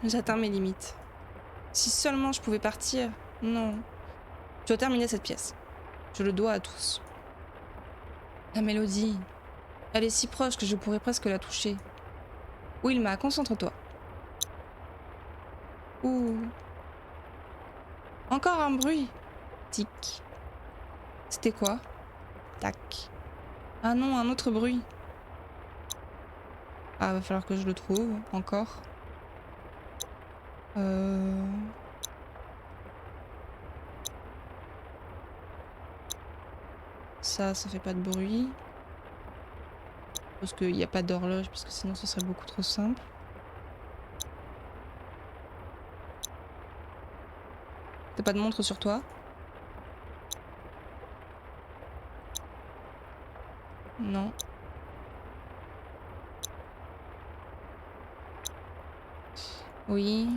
J'atteins mes limites. Si seulement je pouvais partir. Non. Je dois terminer cette pièce. Je le dois à tous. La mélodie. Elle est si proche que je pourrais presque la toucher. Wilma, concentre-toi. Ouh. Encore un bruit. Tic. C'était quoi? Tac. Ah non, un autre bruit. Ah, va falloir que je le trouve. Encore. Ça fait pas de bruit. Parce qu'il n'y a pas d'horloge, parce que sinon ce serait beaucoup trop simple. T'as pas de montre sur toi? Non. Oui.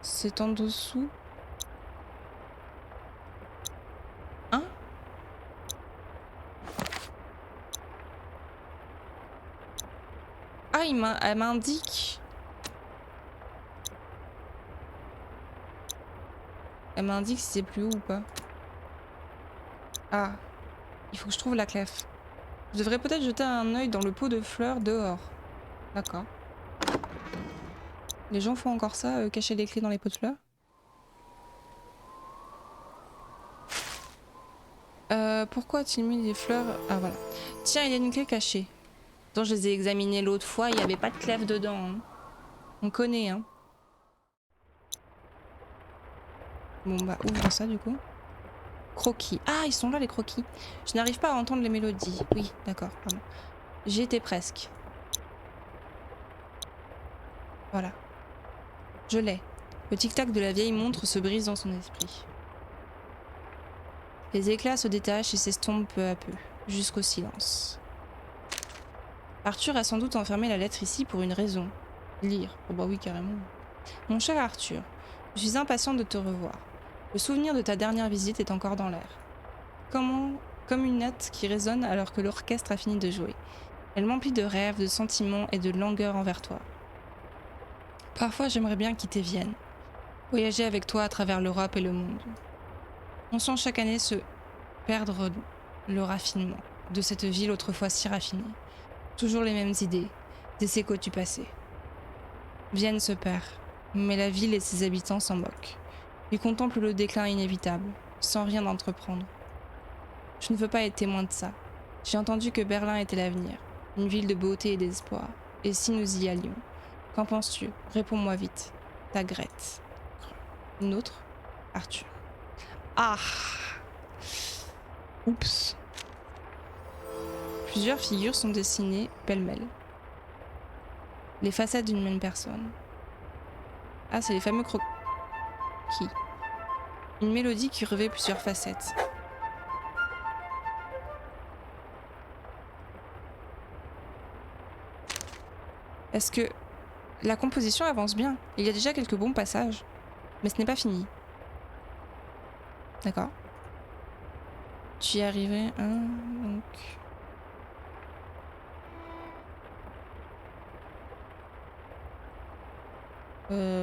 C'est en dessous. Hein? Ah, elle m'indique. Elle m'indique si c'est plus haut ou pas. Ah. Il faut que je trouve la clef. Je devrais peut-être jeter un œil dans le pot de fleurs dehors. D'accord. Les gens font encore ça, cacher les clés dans les pots de fleurs? Pourquoi a-t-il mis des fleurs? Ah voilà. Tiens, il y a une clé cachée. Attends, je les ai examinées l'autre fois, il n'y avait pas de clef dedans. Hein. On connaît, hein. Bon bah, ouvre ça du coup. Croquis. Ah, ils sont là les croquis. Je n'arrive pas à entendre les mélodies. Oui, d'accord, pardon. J'y étais presque. Voilà. Je l'ai. Le tic-tac de la vieille montre se brise dans son esprit. Les éclats se détachent et s'estompent peu à peu, jusqu'au silence. Arthur a sans doute enfermé la lettre ici pour une raison. Lire. Oh bah oui, carrément. Mon cher Arthur, je suis impatiente de te revoir. Le souvenir de ta dernière visite est encore dans l'air. Comme une note qui résonne alors que l'orchestre a fini de jouer. Elle m'emplit de rêves, de sentiments et de langueur envers toi. Parfois, j'aimerais bien quitter Vienne, voyager avec toi à travers l'Europe et le monde. On sent chaque année se perdre le raffinement de cette ville autrefois si raffinée. Toujours les mêmes idées, des échos du passé. Vienne se perd, mais la ville et ses habitants s'en moquent. Ils contemplent le déclin inévitable, sans rien entreprendre. Je ne veux pas être témoin de ça. J'ai entendu que Berlin était l'avenir, une ville de beauté et d'espoir. Et si nous y allions? Qu'en penses-tu? Réponds-moi vite. Ta Grete. Une autre? Arthur. Ah! Oups. Plusieurs figures sont dessinées pêle-mêle. Les facettes d'une même personne. Ah, c'est les fameux croquis. Une mélodie qui revêt plusieurs facettes. Est-ce que la composition avance bien? Il y a déjà quelques bons passages, mais ce n'est pas fini. D'accord. Tu y es arrivé, hein, donc...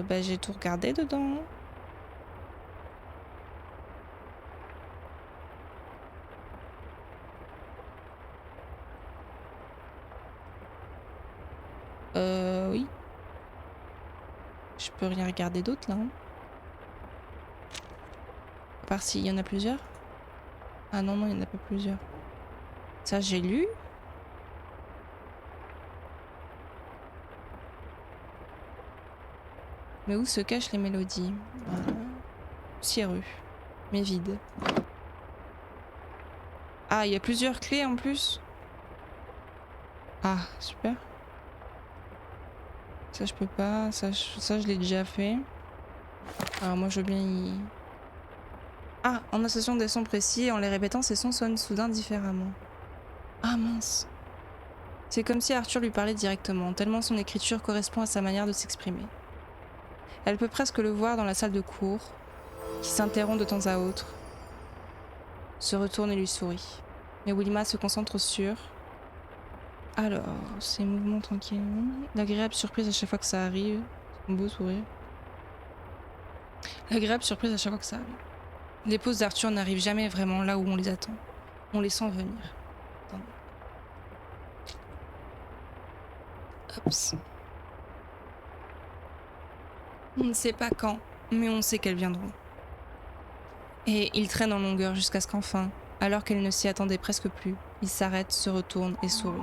Bah j'ai tout regardé dedans. Oui. Je peux rien regarder d'autre là. Hein. À part s'il y en a plusieurs. Ah non, non, il n'y en a pas plusieurs. Ça, j'ai lu. Mais où se cachent les mélodies? Poussiéreux, mais vide. Ah, il y a plusieurs clés en plus. Ah, super. Ça, je peux pas. Ça, je l'ai déjà fait. Alors moi, je veux bien y... Ah, en associant des sons précis et en les répétant, ces sons sonnent soudain différemment. Ah mince. C'est comme si Arthur lui parlait directement, tellement son écriture correspond à sa manière de s'exprimer. Elle peut presque le voir dans la salle de cours, qui s'interrompt de temps à autre, se retourne et lui sourit. Mais Wilma se concentre sur... Alors, ces mouvements tranquilles, l'agréable surprise à chaque fois que ça arrive, son beau sourire. L'agréable surprise à chaque fois que ça arrive. Les pauses d'Arthur n'arrivent jamais vraiment là où on les attend. On les sent venir. Attendez. Oups. On ne sait pas quand, mais on sait qu'elles viendront. Et il traîne en longueur jusqu'à ce qu'enfin, alors qu'elle ne s'y attendait presque plus, il s'arrête, se retourne et sourit.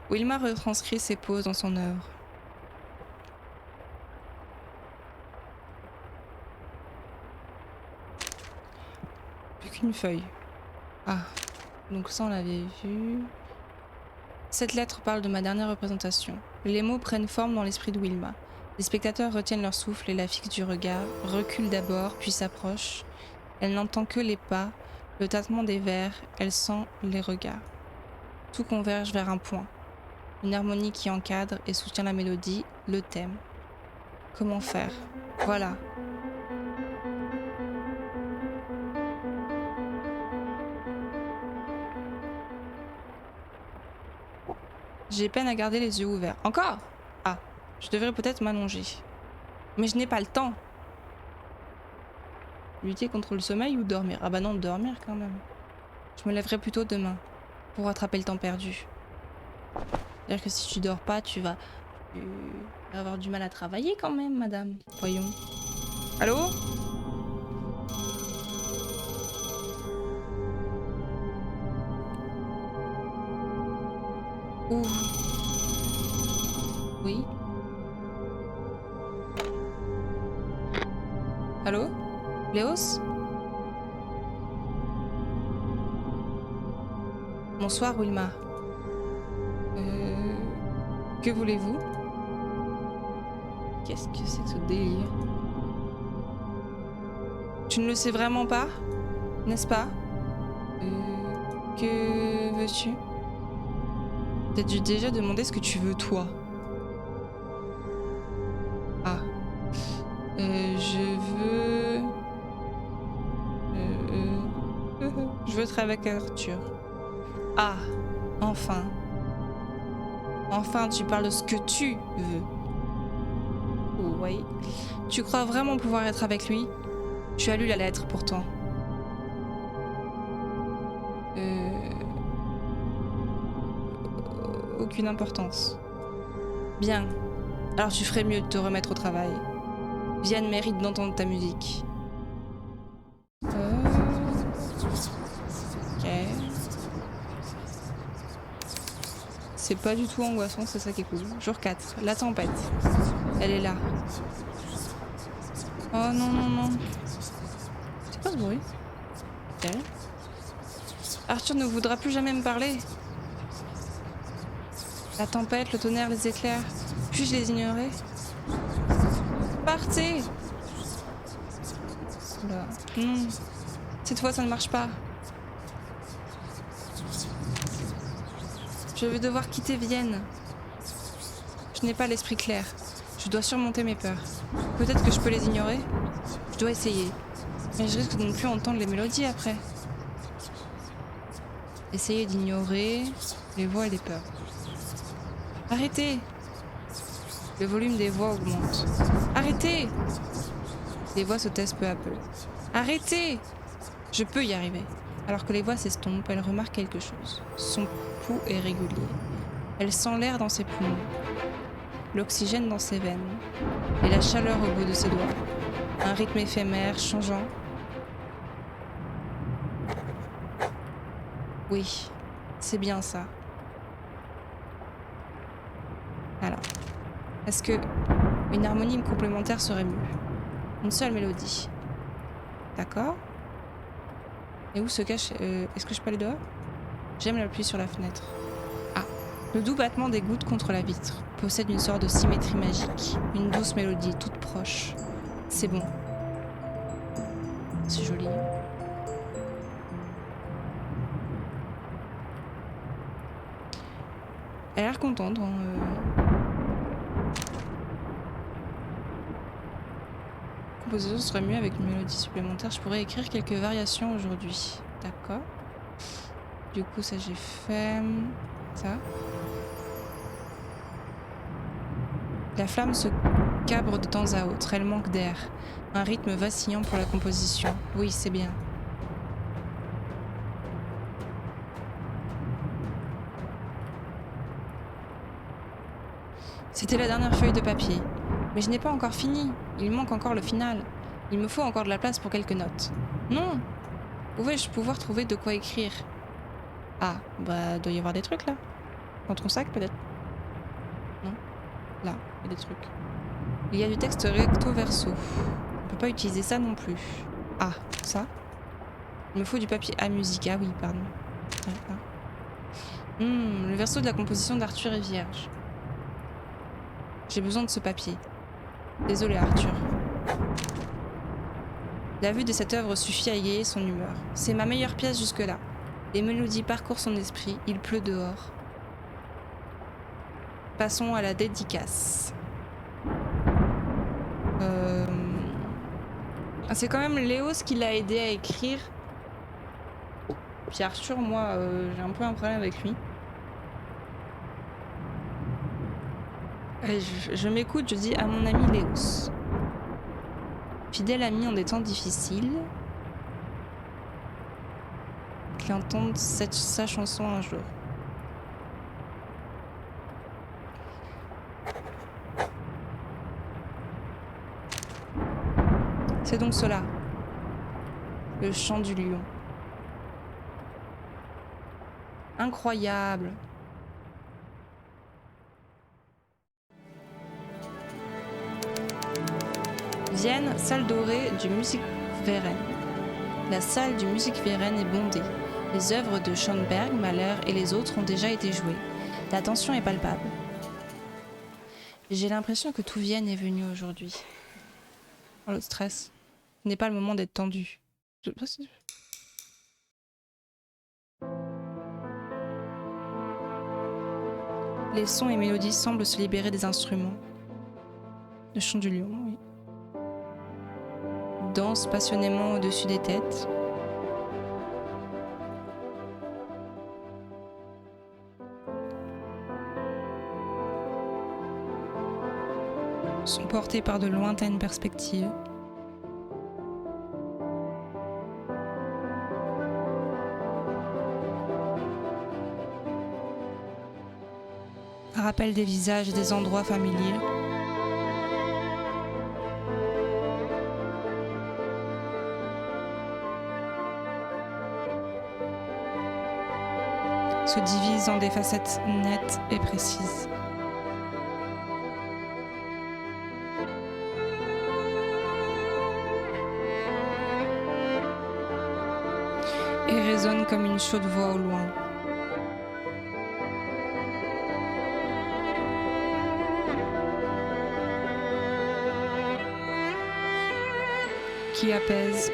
Wilma retranscrit ses pauses dans son œuvre. Plus qu'une feuille. Ah, donc ça on l'avait vu. Cette lettre parle de ma dernière représentation. Les mots prennent forme dans l'esprit de Wilma. Les spectateurs retiennent leur souffle et la fixent du regard, reculent d'abord, puis s'approchent. Elle n'entend que les pas, le tâtement des vers, elle sent les regards. Tout converge vers un point. Une harmonie qui encadre et soutient la mélodie, le thème. Comment faire? Voilà. J'ai peine à garder les yeux ouverts. Encore? Ah, je devrais peut-être m'allonger. Mais je n'ai pas le temps. Lutter contre le sommeil ou dormir? Ah bah non, dormir quand même. Je me lèverai plutôt demain, pour rattraper le temps perdu. C'est-à-dire que si tu dors pas, tu vas avoir du mal à travailler quand même, madame. Voyons. Allô? Ouh. Oui. Allô? Léos? Bonsoir, Wilma. Que voulez-vous? Qu'est-ce que c'est que ce délire? Tu ne le sais vraiment pas? N'est-ce pas? Que veux-tu? T'as-tu déjà demandé ce que tu veux, toi? Ah. Je veux... Je veux être avec Arthur. Ah, enfin. Enfin, tu parles de ce que tu veux. Oui. Tu crois vraiment pouvoir être avec lui? Tu as lu la lettre, pourtant. Aucune importance. Bien. Alors tu ferais mieux de te remettre au travail. Vienne mérite d'entendre ta musique. Ok. C'est pas du tout angoissant, c'est ça qui est cool. Jour 4, la tempête. Elle est là. Oh non, non, non. C'est quoi ce bruit? Ok. Arthur ne voudra plus jamais me parler. La tempête, le tonnerre, les éclairs. Puis-je les ignorer? Partez! Oula. Non. Cette fois, ça ne marche pas. Je vais devoir quitter Vienne. Je n'ai pas l'esprit clair. Je dois surmonter mes peurs. Peut-être que je peux les ignorer. Je dois essayer. Mais je risque de ne plus entendre les mélodies après. Essayer d'ignorer les voix et les peurs. Arrêtez! Le volume des voix augmente. Arrêtez! Les voix se taisent peu à peu. Arrêtez! Je peux y arriver. Alors que les voix s'estompent, elle remarque quelque chose. Son pouls est régulier. Elle sent l'air dans ses poumons, l'oxygène dans ses veines, et la chaleur au bout de ses doigts. Un rythme éphémère, changeant. Oui, c'est bien ça. Alors, est-ce que une harmonie complémentaire serait mieux? Une seule mélodie. D'accord. Et où se cache... Est-ce que je peux aller dehors? J'aime la pluie sur la fenêtre. Ah. Le doux battement des gouttes contre la vitre possède une sorte de symétrie magique. Une douce mélodie toute proche. C'est bon. C'est joli. Elle a l'air contente. Hein, Composition serait mieux avec une mélodie supplémentaire. Je pourrais écrire quelques variations aujourd'hui. D'accord. Du coup, ça j'ai fait. Ça. La flamme se cabre de temps à autre. Elle manque d'air. Un rythme vacillant pour la composition. Oui, c'est bien. C'était la dernière feuille de papier. Mais je n'ai pas encore fini. Il manque encore le final. Il me faut encore de la place pour quelques notes. Non! Où vais-je pouvoir trouver de quoi écrire? Ah, bah, doit y avoir des trucs là. Dans ton sac peut-être? Non? Là, il y a des trucs. Il y a du texte recto verso. On peut pas utiliser ça non plus. Ah, ça? Il me faut du papier à musique. Ah oui, pardon. Le verso de la composition d'Arthur est vierge. J'ai besoin de ce papier. Désolé Arthur. La vue de cette œuvre suffit à égayer son humeur. C'est ma meilleure pièce jusque-là. Les mélodies parcourent son esprit. Il pleut dehors. Passons à la dédicace. C'est quand même Léos qui l'a aidé à écrire. Puis Arthur, moi, j'ai un peu un problème avec lui. Je m'écoute, je dis à mon ami Léos. Fidèle ami en des temps difficiles. Qu'il entende sa chanson un jour. C'est donc cela. Le chant du lion. Incroyable. Vienne, salle dorée du Musikverein. La salle du Musikverein est bondée. Les œuvres de Schoenberg, Mahler et les autres ont déjà été jouées. La tension est palpable. J'ai l'impression que tout Vienne est venu aujourd'hui. Oh, le stress. Ce n'est pas le moment d'être tendu. Les sons et mélodies semblent se libérer des instruments. Le chant du lion, oui. Danse passionnément au-dessus des têtes. Sont portés par de lointaines perspectives. Rappel des visages et des endroits familiers. se divise en des facettes nettes et précises. Et résonne comme une chaude voix au loin. Qui apaise.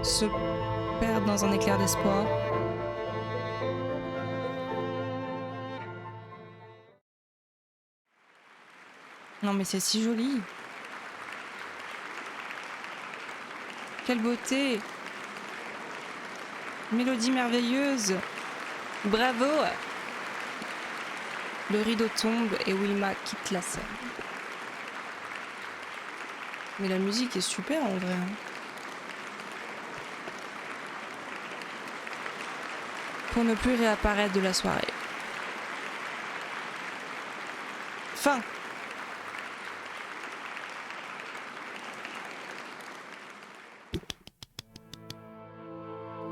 Se perdre dans un éclair d'espoir. Non mais c'est si joli. Quelle beauté. Mélodie merveilleuse. Bravo. Le rideau tombe et Wilma quitte la scène. Mais la musique est super en vrai. Pour ne plus réapparaître de la soirée. Fin.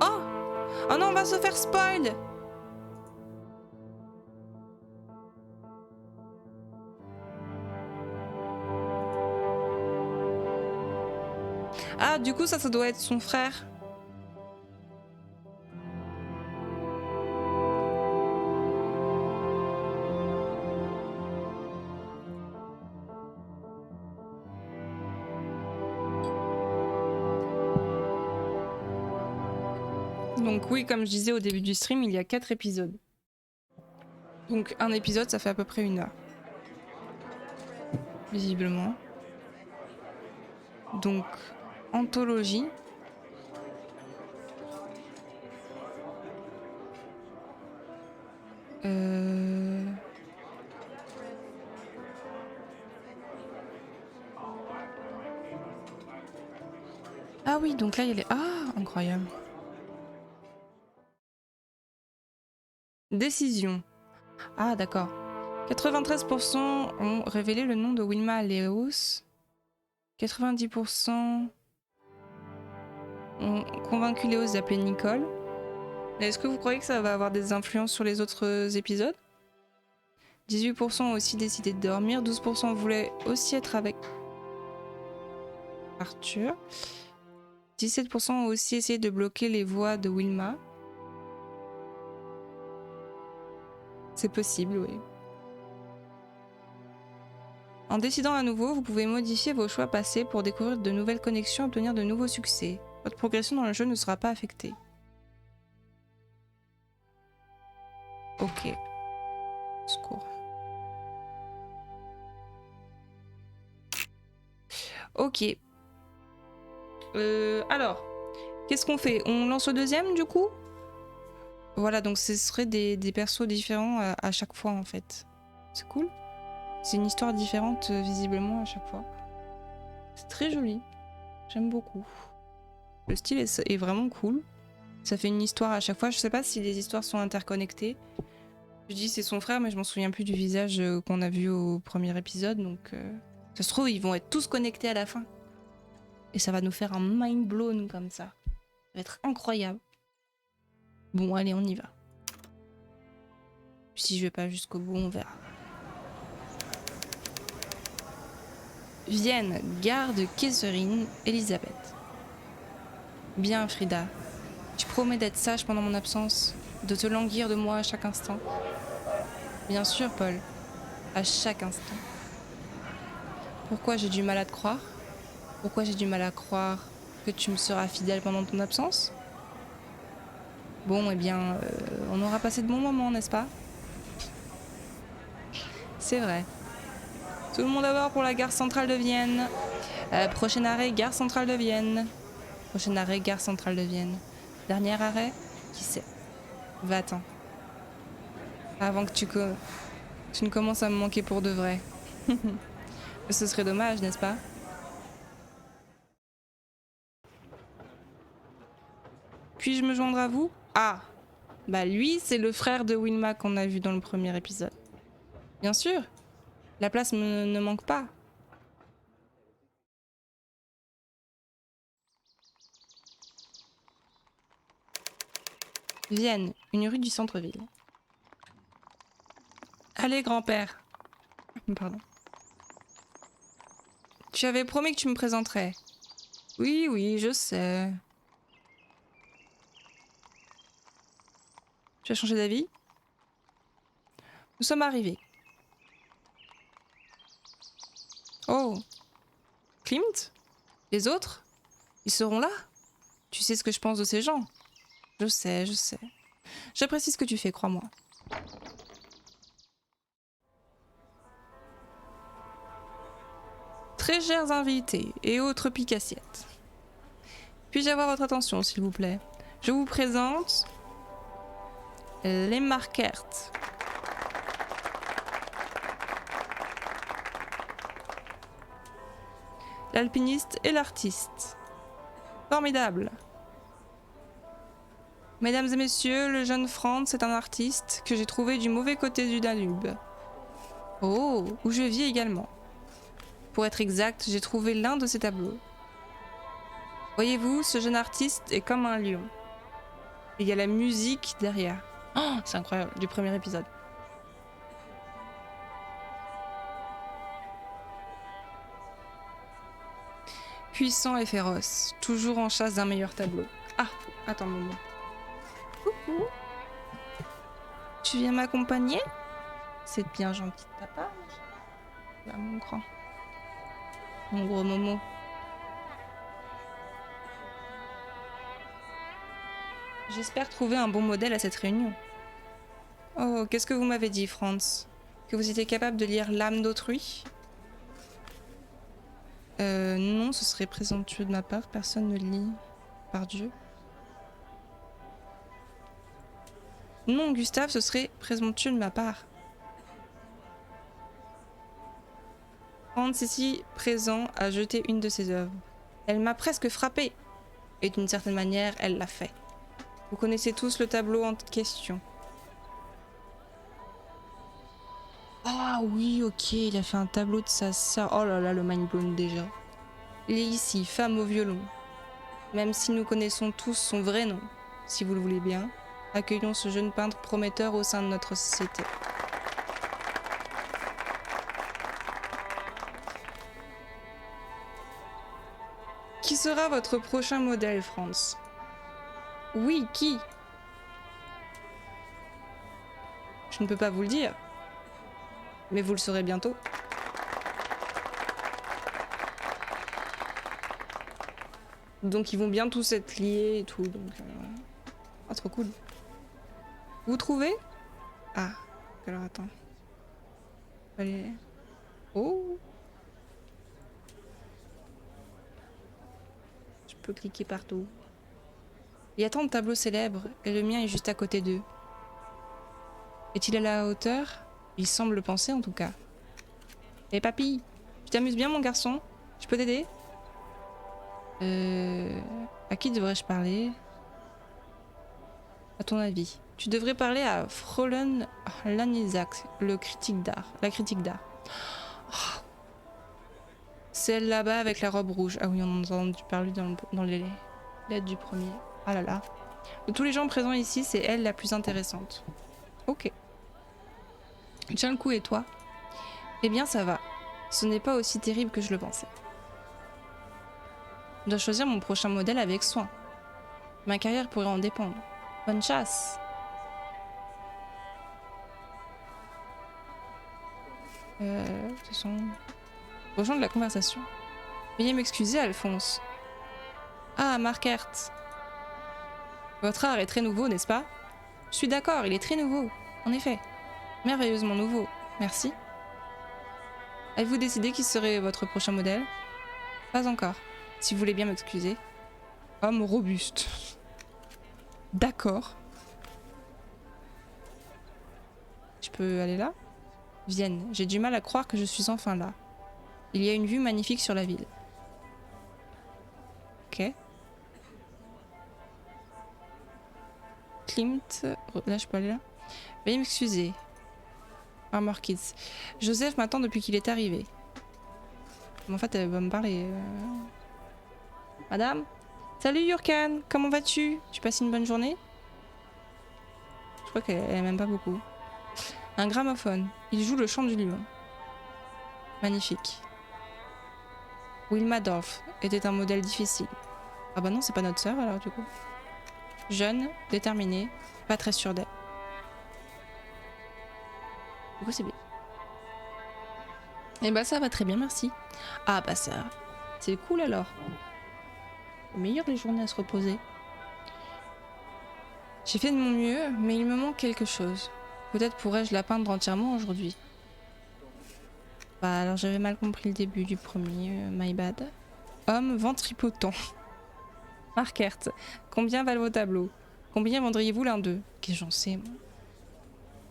Oh! Oh non, on va se faire spoil! Ah, du coup, ça doit être son frère. Donc oui, comme je disais au début du stream, il y a 4 épisodes. Donc un épisode, ça fait à peu près 1 heure. Visiblement. Donc, anthologie. Ah oui, donc là il y a les... Ah, incroyable. Décision. Ah d'accord. 93% ont révélé le nom de Wilma Leos. 90% ont convaincu Léos d'appeler Nicole. Est-ce que vous croyez que ça va avoir des influences sur les autres épisodes? 18% ont aussi décidé de dormir. 12% voulaient aussi être avec Arthur. 17% ont aussi essayé de bloquer les voix de Wilma. C'est possible, oui. En décidant à nouveau, vous pouvez modifier vos choix passés pour découvrir de nouvelles connexions et obtenir de nouveaux succès. Votre progression dans le jeu ne sera pas affectée. Ok. Secours. Ok. Alors, qu'est-ce qu'on fait? On lance le deuxième du coup? Voilà, donc ce serait des persos différents à chaque fois en fait. C'est cool. C'est une histoire différente visiblement à chaque fois. C'est très joli. J'aime beaucoup. Le style est vraiment cool. Ça fait une histoire à chaque fois. Je sais pas si les histoires sont interconnectées. Je dis c'est son frère, mais je m'en souviens plus du visage qu'on a vu au premier épisode. Donc ça se trouve, ils vont être tous connectés à la fin. Et ça va nous faire un mind blown comme ça. Ça va être incroyable. Bon, allez, on y va. Si je vais pas jusqu'au bout, on verra. Vienne, gare de Kesserine, Elisabeth. Bien, Frida. Tu promets d'être sage pendant mon absence, de te languir de moi à chaque instant. Bien sûr, Paul. À chaque instant. Pourquoi j'ai du mal à te croire? Pourquoi j'ai du mal à croire que tu me seras fidèle pendant ton absence? Bon, eh bien, on aura passé de bons moments, n'est-ce pas? C'est vrai. Tout le monde à bord pour la gare centrale de Vienne. Prochain arrêt, gare centrale de Vienne. Prochain arrêt, gare centrale de Vienne. Dernier arrêt? Qui sait? Va-t'en. Avant que tu ne commences à me manquer pour de vrai. Ce serait dommage, n'est-ce pas? Puis-je me joindre à vous? Ah! Bah lui, c'est le frère de Wilma qu'on a vu dans le premier épisode. Bien sûr! La place ne manque pas. Vienne, une rue du centre-ville. Allez, grand-père. Pardon. Tu avais promis que tu me présenterais. Oui, oui, je sais. Tu as changé d'avis? Nous sommes arrivés. Oh, Klimt? Les autres? Ils seront là? Tu sais ce que je pense de ces gens? Je sais, je sais. J'apprécie ce que tu fais, crois-moi. Très chers invités et autres pique-assiettes. Puis-je avoir votre attention, s'il vous plaît? Je vous présente les Marquert. L'alpiniste et l'artiste. Formidable. Mesdames et messieurs, le jeune Franz est un artiste que j'ai trouvé du mauvais côté du Danube. Oh, où je vis également. Pour être exact, j'ai trouvé l'un de ses tableaux. Voyez-vous, ce jeune artiste est comme un lion. Et il y a la musique derrière. Oh, c'est incroyable, du premier épisode. Puissant et féroce, toujours en chasse d'un meilleur tableau. Ah, attends un moment. Coucou. Tu viens m'accompagner? C'est bien gentil de ta part. Là, mon grand. Mon gros Momo. J'espère trouver un bon modèle à cette réunion. Oh, qu'est-ce que vous m'avez dit, Franz? Que vous étiez capable de lire l'âme d'autrui? Non, ce serait présomptueux de ma part. Personne ne lit. Par Dieu. Non, Gustave, ce serait présomptueux de ma part. Franz, ici présent, a jeté une de ses œuvres. Elle m'a presque frappée. Et d'une certaine manière, elle l'a fait. Vous connaissez tous le tableau en question. Ah oui, ok, il a fait un tableau de sa sœur. Oh là là, le mind blown déjà. Il est ici, femme au violon. Même si nous connaissons tous son vrai nom, si vous le voulez bien, accueillons ce jeune peintre prometteur au sein de notre société. Qui sera votre prochain modèle, Franz? Oui, qui? Je ne peux pas vous le dire, mais vous le saurez bientôt. Donc ils vont bien tous être liés et tout, donc... Ah, trop cool. Vous trouvez? Ah, alors attends. Allez. Oh! Je peux cliquer partout. Il y a tant de tableaux célèbres, et le mien est juste à côté d'eux. Est-il à la hauteur? Il semble le penser en tout cas. Eh papy, tu t'amuses bien mon garçon? Je peux t'aider? À qui devrais-je parler? À ton avis? Tu devrais parler à Fräulein Lanisak, la critique d'art. Oh. Celle là-bas avec la robe rouge. Ah oui, on en a entendu parler dans les lettres du premier. Ah là là. De tous les gens présents ici, c'est elle la plus intéressante. Ok. Tiens le coup, et toi? Eh bien, ça va. Ce n'est pas aussi terrible que je le pensais. Je dois choisir mon prochain modèle avec soin. Ma carrière pourrait en dépendre. Bonne chasse! De toute façon... Rejoindre la conversation. Veuillez m'excuser, Alphonse. Ah, Marquert. Votre art est très nouveau, n'est-ce pas? Je suis d'accord, il est très nouveau. En effet. Merveilleusement nouveau. Merci. Avez-vous décidé qui serait votre prochain modèle? Pas encore. Si vous voulez bien m'excuser. Homme robuste. D'accord. Je peux aller là? Vienne, j'ai du mal à croire que je suis enfin là. Il y a une vue magnifique sur la ville. Ok. Klimt. Là, je peux aller là? Veuillez m'excuser. Armor Kids. Joseph m'attend depuis qu'il est arrivé. Mais en fait, elle va me parler. Madame? Salut Yurkan, comment vas-tu? Tu passes une bonne journée? Je crois qu'elle m'aime pas beaucoup. Un gramophone. Il joue le chant du lion. Magnifique. Wilma Dorf était un modèle difficile. Ah bah non, c'est pas notre sœur alors du coup. Jeune, déterminée, pas très sûre d'elle. Du coup c'est bien. Et bah ça va très bien, merci. Ah bah ça, c'est cool alors. Meilleure les journées à se reposer. J'ai fait de mon mieux, mais il me manque quelque chose. Peut-être pourrais-je la peindre entièrement aujourd'hui. Bah alors j'avais mal compris le début du premier, my bad. Homme ventripotent. Markert, combien valent vos tableaux? Combien vendriez-vous l'un d'eux? Qu'est-ce que j'en sais moi?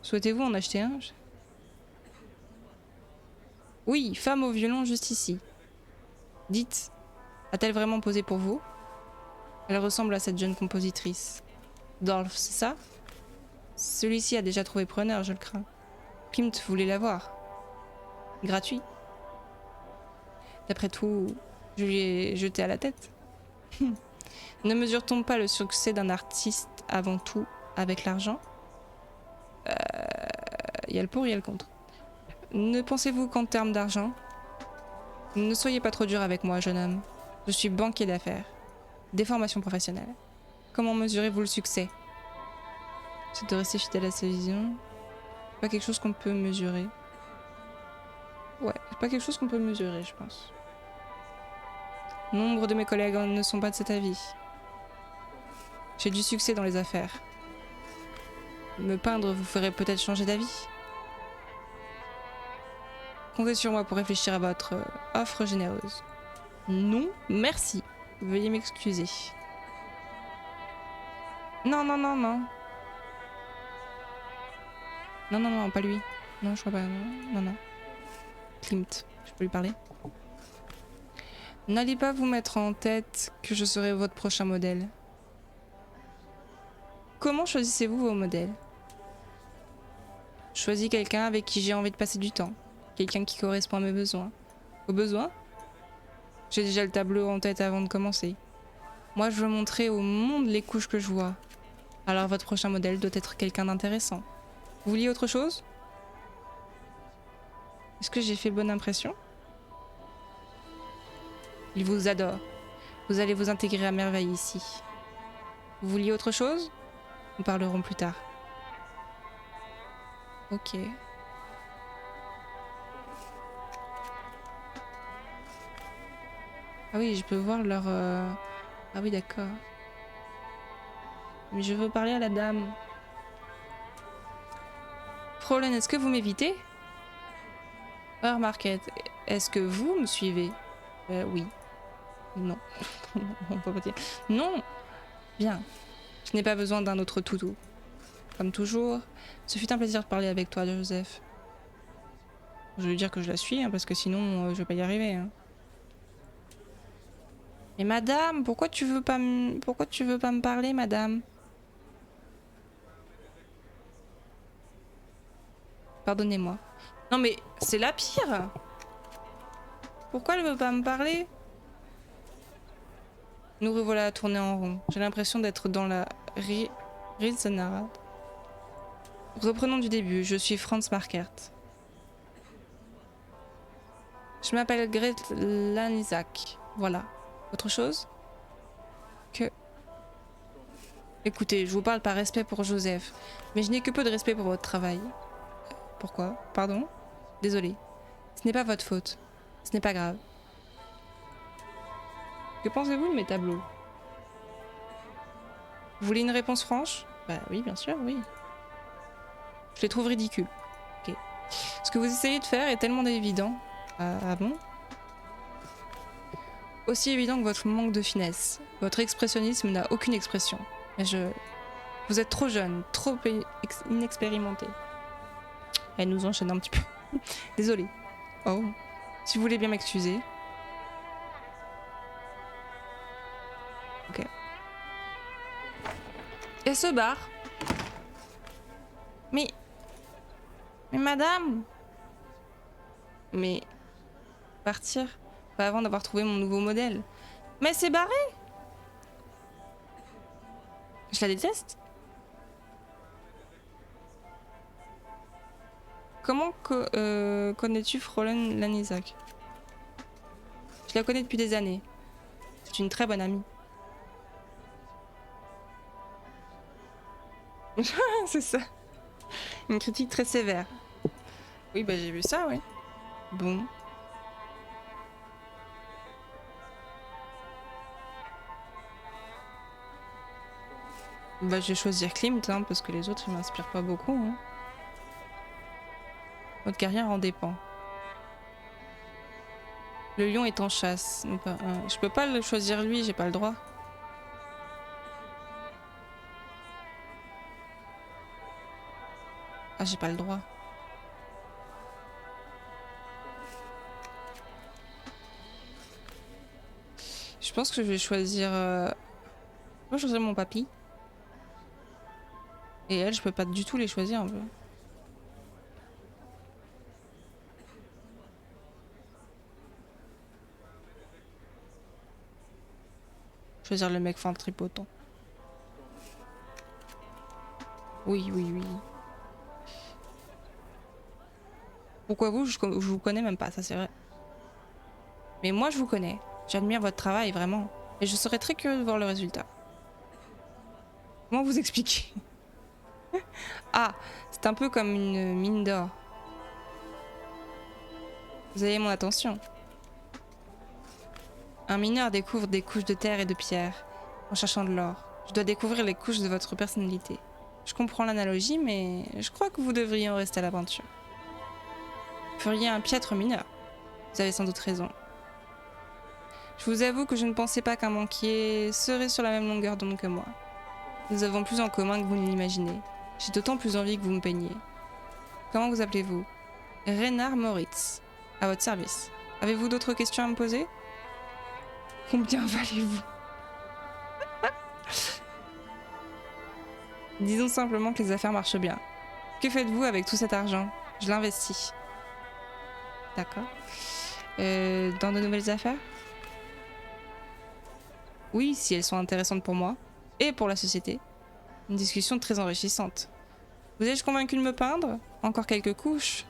Souhaitez-vous en acheter un? Oui, femme au violon juste ici. Dites, a-t-elle vraiment posé pour vous? Elle ressemble à cette jeune compositrice. Dorf, c'est ça? Celui-ci a déjà trouvé preneur, je le crains. Klimt voulait la voir. Gratuit. D'après tout, je lui ai jeté à la tête. Ne mesure-t-on pas le succès d'un artiste avant tout avec l'argent? Il y a le pour, il y a le contre. Ne pensez-vous qu'en termes d'argent? Ne soyez pas trop dur avec moi, jeune homme. Je suis banquier d'affaires. Des formations professionnelles. Comment mesurez-vous le succès? C'est de rester fidèle à sa vision. Pas quelque chose qu'on peut mesurer. Ouais, c'est pas quelque chose qu'on peut mesurer, je pense. Nombre de mes collègues ne sont pas de cet avis. J'ai du succès dans les affaires. Me peindre vous ferait peut-être changer d'avis. Comptez sur moi pour réfléchir à votre offre généreuse. Non, merci. Veuillez m'excuser. Non, non, non, non. Non, non, non, pas lui. Non, je crois pas. Non, non, non. Klimt, je peux lui parler? N'allez pas vous mettre en tête que je serai votre prochain modèle. Comment choisissez-vous vos modèles? Choisis quelqu'un avec qui j'ai envie de passer du temps. Quelqu'un qui correspond à mes besoins. Vos besoins? J'ai déjà le tableau en tête avant de commencer. Moi, je veux montrer au monde les couches que je vois. Alors votre prochain modèle doit être quelqu'un d'intéressant. Vous vouliez autre chose? Est-ce que j'ai fait bonne impression? Il vous adore. Vous allez vous intégrer à merveille ici. Vous vouliez autre chose? Nous parlerons plus tard. Ok. Ah oui, je peux voir leur... Ah oui, d'accord. Mais je veux parler à la dame. Fräulein, est-ce que vous m'évitez? Market, est-ce que vous me suivez? Oui. Non. On peut pas dire. Non. Bien. Je n'ai pas besoin d'un autre toutou. Comme toujours, ce fut un plaisir de parler avec toi, Joseph. Je veux dire que je la suis, hein, parce que sinon, je vais pas y arriver. Hein. Mais madame, pourquoi tu veux pas me parler, madame? Pardonnez-moi. Non mais, c'est la pire! Pourquoi elle veut pas me parler? Nous revoilà tournés en rond. J'ai l'impression d'être dans la Riesenrad. Reprenons du début. Je suis Franz Markert. Je m'appelle Grete Lanisak. Voilà. Autre chose? Que... Écoutez, je vous parle par respect pour Joseph, mais je n'ai que peu de respect pour votre travail. Pourquoi? Pardon? Désolé. Ce n'est pas votre faute. Ce n'est pas grave. Que pensez-vous de mes tableaux? Vous voulez une réponse franche? Bah oui, bien sûr, oui. Je les trouve ridicules. Ok. Ce que vous essayez de faire est tellement évident. Ah bon? Aussi évident que votre manque de finesse. Votre expressionnisme n'a aucune expression. Mais vous êtes trop jeune, trop inexpérimenté. Elle nous enchaîne un petit peu. Désolée. Oh. Si vous voulez bien m'excuser. Ok. Elle se barre. Mais madame. Mais partir, pas avant d'avoir trouvé mon nouveau modèle. Mais c'est barré. Je la déteste. Comment connais-tu Fräulein Lanisak? Je la connais depuis des années. C'est une très bonne amie. C'est ça. Une critique très sévère. Oui, bah j'ai vu ça, oui. Bon. Bah je vais choisir Klimt, hein, parce que les autres ils m'inspirent pas beaucoup. Hein. Votre carrière en dépend. Le lion est en chasse. Je peux pas le choisir lui, j'ai pas le droit. Ah, j'ai pas le droit. Je pense que je vais choisir... Je vais choisir mon papy. Et elle, je peux pas du tout les choisir un peu. Choisir le mec ventripotent. Oui, oui, oui. Pourquoi vous? Je vous connais même pas, ça c'est vrai. Mais moi je vous connais. J'admire votre travail, vraiment. Et je serais très curieux de voir le résultat. Comment vous expliquer? Ah, c'est un peu comme une mine d'or. Vous avez mon attention. Un mineur découvre des couches de terre et de pierre en cherchant de l'or. Je dois découvrir les couches de votre personnalité. Je comprends l'analogie, mais je crois que vous devriez en rester à l'aventure. Vous feriez un piètre mineur. Vous avez sans doute raison. Je vous avoue que je ne pensais pas qu'un banquier serait sur la même longueur d'onde que moi. Nous avons plus en commun que vous ne l'imaginez. J'ai d'autant plus envie que vous me peigniez. Comment vous appelez-vous? Reynard Moritz. À votre service. Avez-vous d'autres questions à me poser? Combien valez-vous? Disons simplement que les affaires marchent bien. Que faites-vous avec tout cet argent? Je l'investis. D'accord. Dans de nouvelles affaires? Oui, si elles sont intéressantes pour moi. Et pour la société. Une discussion très enrichissante. Vous ai-je convaincu de me peindre? Encore quelques couches.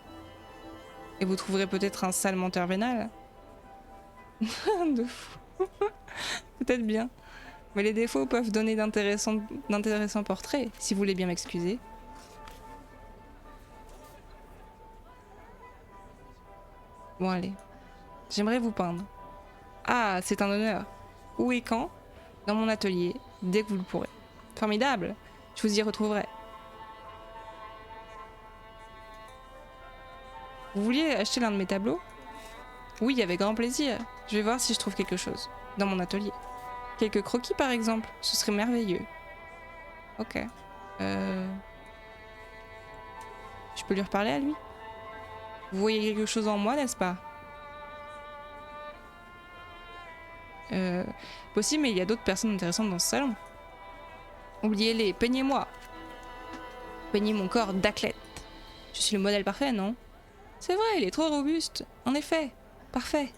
Et vous trouverez peut-être un sale menteur vénal. De fou. Peut-être bien. Mais les défauts peuvent donner d'intéressants portraits, si vous voulez bien m'excuser. Bon allez. J'aimerais vous peindre. Ah, c'est un honneur. Où et quand? Dans mon atelier, dès que vous le pourrez. Formidable. Je vous y retrouverai. Vous vouliez acheter l'un de mes tableaux? Oui, avec grand plaisir. Je vais voir si je trouve quelque chose. Dans mon atelier. Quelques croquis par exemple, ce serait merveilleux. Ok. Je peux lui reparler à lui? Vous voyez quelque chose en moi, n'est-ce pas? Possible, mais il y a d'autres personnes intéressantes dans ce salon. Oubliez-les, peignez-moi. Peignez mon corps d'athlète. Je suis le modèle parfait, non? C'est vrai, il est trop robuste. En effet, parfait.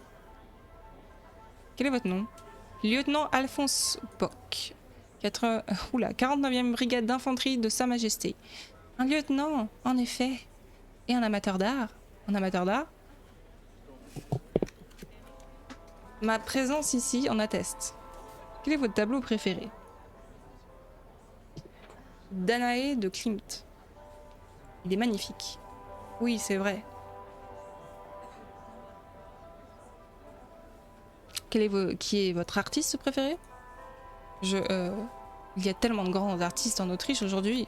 Quel est votre nom? Lieutenant Alphonse Bock. 49e brigade d'infanterie de Sa Majesté. Un lieutenant, en effet. Et un amateur d'art. Un amateur d'art? Ma présence ici en atteste. Quel est votre tableau préféré? Danaé de Klimt. Il est magnifique. Oui, c'est vrai. Qui est votre artiste préféré? Il y a tellement de grands artistes en Autriche aujourd'hui.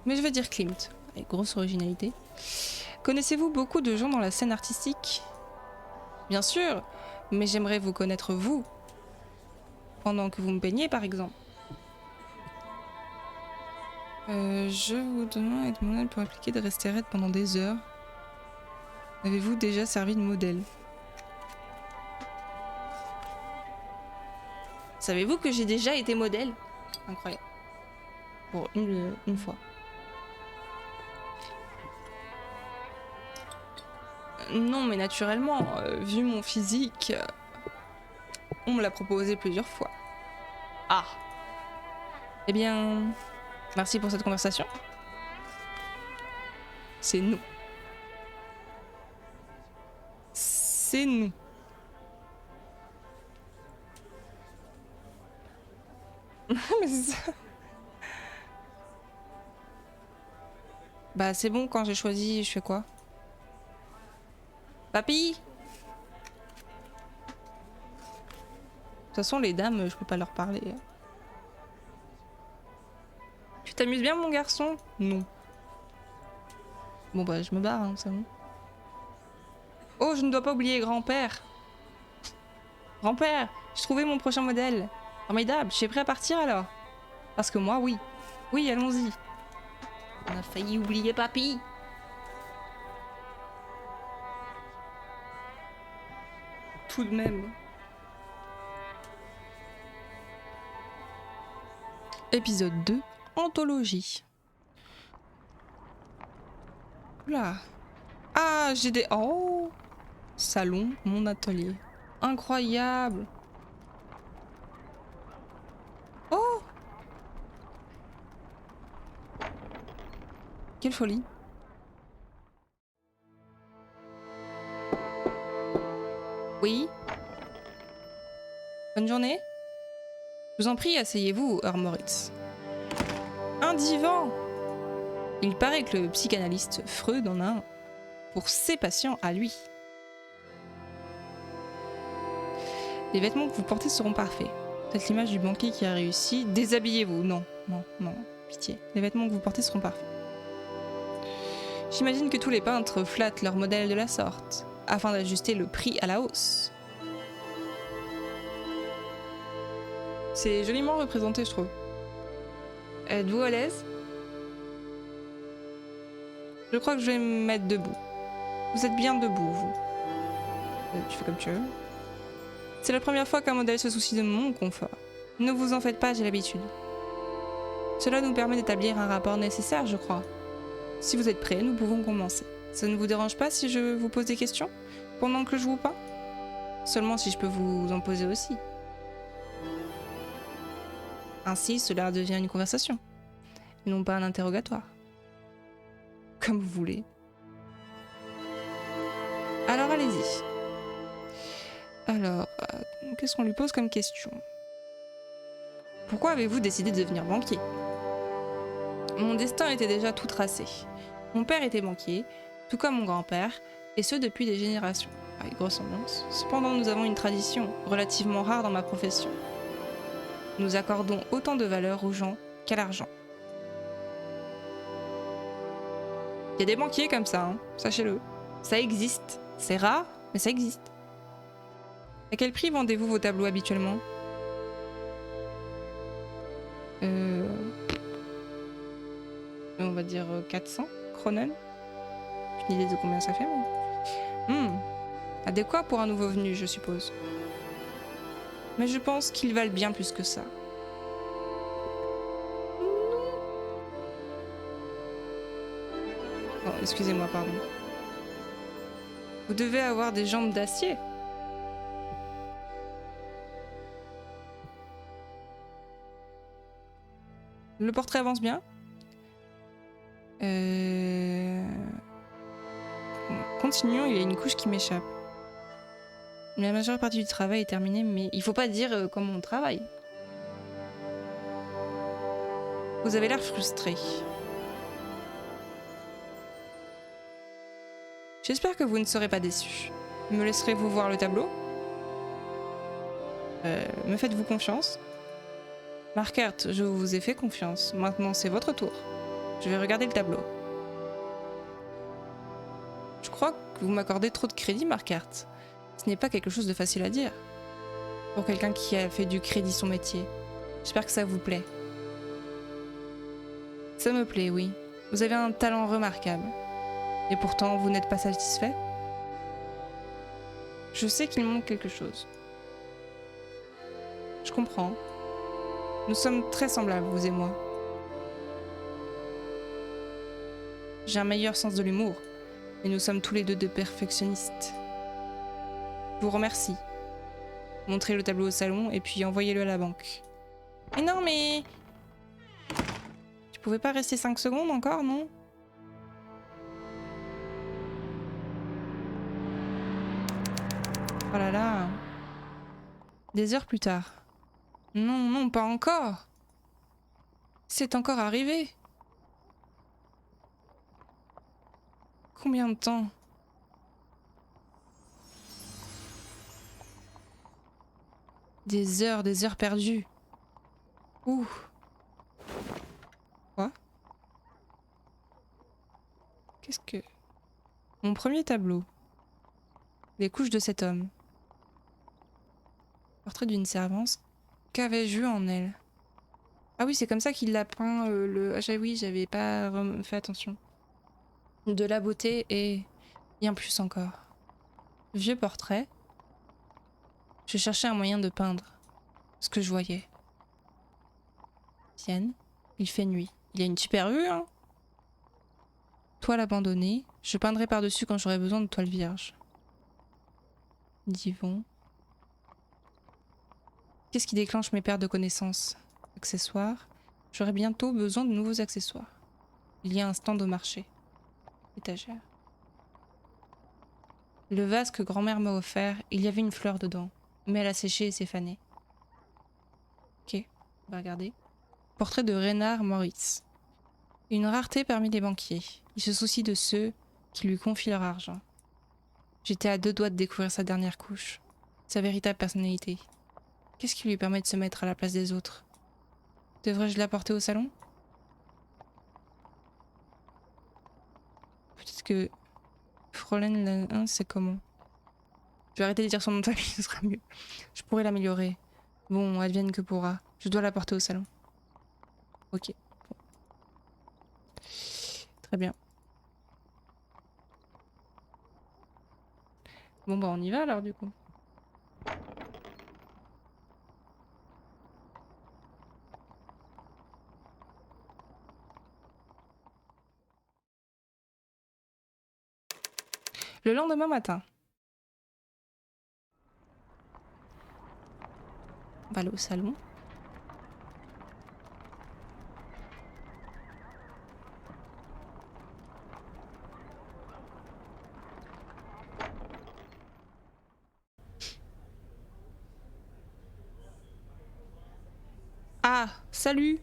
Mais je vais dire Klimt, avec grosse originalité. Connaissez-vous beaucoup de gens dans la scène artistique? Bien sûr, mais j'aimerais vous connaître vous, pendant que vous me peignez par exemple. Je vous demande de modèle pour appliquer de rester raide pendant des heures. Avez-vous déjà servi de modèle? Savez-vous que j'ai déjà été modèle? Incroyable. Pour une fois. Non, mais naturellement, vu mon physique, on me l'a proposé plusieurs fois. Ah. Eh bien, merci pour cette conversation. C'est nous. C'est nous. Mais c'est ça. Bah c'est bon, quand j'ai choisi, je fais quoi? Papy? De toute façon, les dames, je peux pas leur parler. Tu t'amuses bien, mon garçon? Non. Bon bah je me barre, hein, c'est bon. Oh, je ne dois pas oublier grand-père. Grand-père, j'ai trouvé mon prochain modèle. Formidable, je suis prêt à partir alors. Parce que moi, oui. Oui, allons-y. On a failli oublier papy. Tout de même. Épisode 2, Anthologie. Oula. Ah, j'ai des... Oh. Salon, mon atelier. Incroyable. Oh. Quelle folie. Oui. Bonne journée. Je vous en prie, asseyez-vous, Herr Moritz. Un divan. Il paraît que le psychanalyste Freud en a un pour ses patients à lui. Les vêtements que vous portez seront parfaits. Faites l'image du banquier qui a réussi. Déshabillez-vous. Non, non, non, pitié. Les vêtements que vous portez seront parfaits. J'imagine que tous les peintres flattent leurs modèles de la sorte, afin d'ajuster le prix à la hausse. C'est joliment représenté, je trouve. Êtes-vous à l'aise? Je crois que je vais me mettre debout. Vous êtes bien debout, vous. Tu fais comme tu veux. C'est la première fois qu'un modèle se soucie de mon confort. Ne vous en faites pas, j'ai l'habitude. Cela nous permet d'établir un rapport nécessaire, je crois. Si vous êtes prêts, nous pouvons commencer. Ça ne vous dérange pas si je vous pose des questions pendant que je vous peins? Seulement si je peux vous en poser aussi. Ainsi, cela devient une conversation, et non pas un interrogatoire. Comme vous voulez. Alors allez-y. Alors, qu'est-ce qu'on lui pose comme question? Pourquoi avez-vous décidé de devenir banquier? Mon destin était déjà tout tracé. Mon père était banquier, tout comme mon grand-père, et ce depuis des générations, avec grosse ambiance. Cependant, nous avons une tradition relativement rare dans ma profession. Nous accordons autant de valeur aux gens qu'à l'argent. Il y a des banquiers comme ça, hein, sachez-le. Ça existe. C'est rare, mais ça existe. À quel prix vendez-vous vos tableaux habituellement? On va dire 400 Kronen. J'ai une idée de combien ça fait, mais... Adéquat pour un nouveau venu, je suppose. Mais je pense qu'ils valent bien plus que ça. Oh, excusez-moi, pardon. Vous devez avoir des jambes d'acier. Le portrait avance bien. Continuons, il y a une couche qui m'échappe. La majeure partie du travail est terminée, mais il faut pas dire comment on travaille. Vous avez l'air frustré. J'espère que vous ne serez pas déçu. Me laisserez-vous voir le tableau? Me faites-vous confiance? Markert, je vous ai fait confiance. Maintenant, c'est votre tour. Je vais regarder le tableau. Je crois que vous m'accordez trop de crédit, Markert. Ce n'est pas quelque chose de facile à dire. Pour quelqu'un qui a fait du crédit son métier. J'espère que ça vous plaît. Ça me plaît, oui. Vous avez un talent remarquable. Et pourtant, vous n'êtes pas satisfait? Je sais qu'il manque quelque chose. Je comprends. Nous sommes très semblables, vous et moi. J'ai un meilleur sens de l'humour, et nous sommes tous les deux de perfectionnistes. Je vous remercie. Montrez le tableau au salon et puis envoyez-le à la banque. Mais non, mais... Tu pouvais pas rester 5 secondes encore, non? Oh là là. Des heures plus tard. Non, non, pas encore. C'est encore arrivé. Combien de temps? Des heures perdues. Ouh. Quoi? Qu'est-ce que... Mon premier tableau. Les couches de cet homme. Portrait d'une servante. Qu'avais-je vu en elle? Ah oui, c'est comme ça qu'il l'a peint le... Ah oui, j'avais pas fait attention. De la beauté et bien plus encore. Vieux portrait. Je cherchais un moyen de peindre ce que je voyais. Tienne, il fait nuit. Il y a une super vue, hein? Toile abandonnée. Je peindrai par-dessus quand j'aurai besoin de toile vierge. Divon. Qu'est-ce qui déclenche mes pertes de connaissances? Accessoires. J'aurai bientôt besoin de nouveaux accessoires. Il y a un stand au marché. Étagère. Le vase que grand-mère m'a offert, il y avait une fleur dedans, mais elle a séché et s'est fanée. Ok, on va regarder. Portrait de Reynard Moritz. Une rareté parmi les banquiers. Il se soucie de ceux qui lui confient leur argent. J'étais à 2 doigts de découvrir sa dernière couche, sa véritable personnalité. Qu'est-ce qui lui permet de se mettre à la place des autres? Devrais-je l'apporter au salon? Peut-être que Fräulein la... c'est comment? Je vais arrêter de dire son nom de famille, ce sera mieux. Je pourrais l'améliorer. Bon, advienne que pourra. Je dois l'apporter au salon. Ok. Bon. Très bien. Bon bah on y va alors du coup. Le lendemain matin. On va aller au salon. Ah, salut!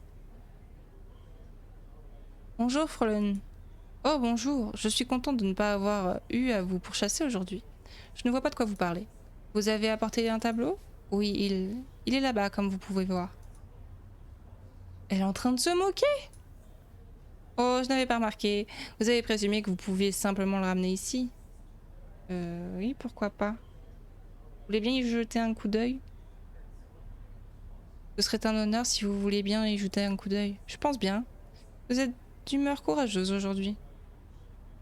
Bonjour, Fräulein. Oh, bonjour. Je suis contente de ne pas avoir eu à vous pourchasser aujourd'hui. Je ne vois pas de quoi vous parlez. Vous avez apporté un tableau? Oui, il est là-bas, comme vous pouvez voir. Elle est en train de se moquer? Oh, je n'avais pas remarqué. Vous avez présumé que vous pouviez simplement le ramener ici? Oui, pourquoi pas. Vous voulez bien y jeter un coup d'œil? Ce serait un honneur si vous voulez bien y jeter un coup d'œil. Je pense bien. Vous êtes d'humeur courageuse aujourd'hui.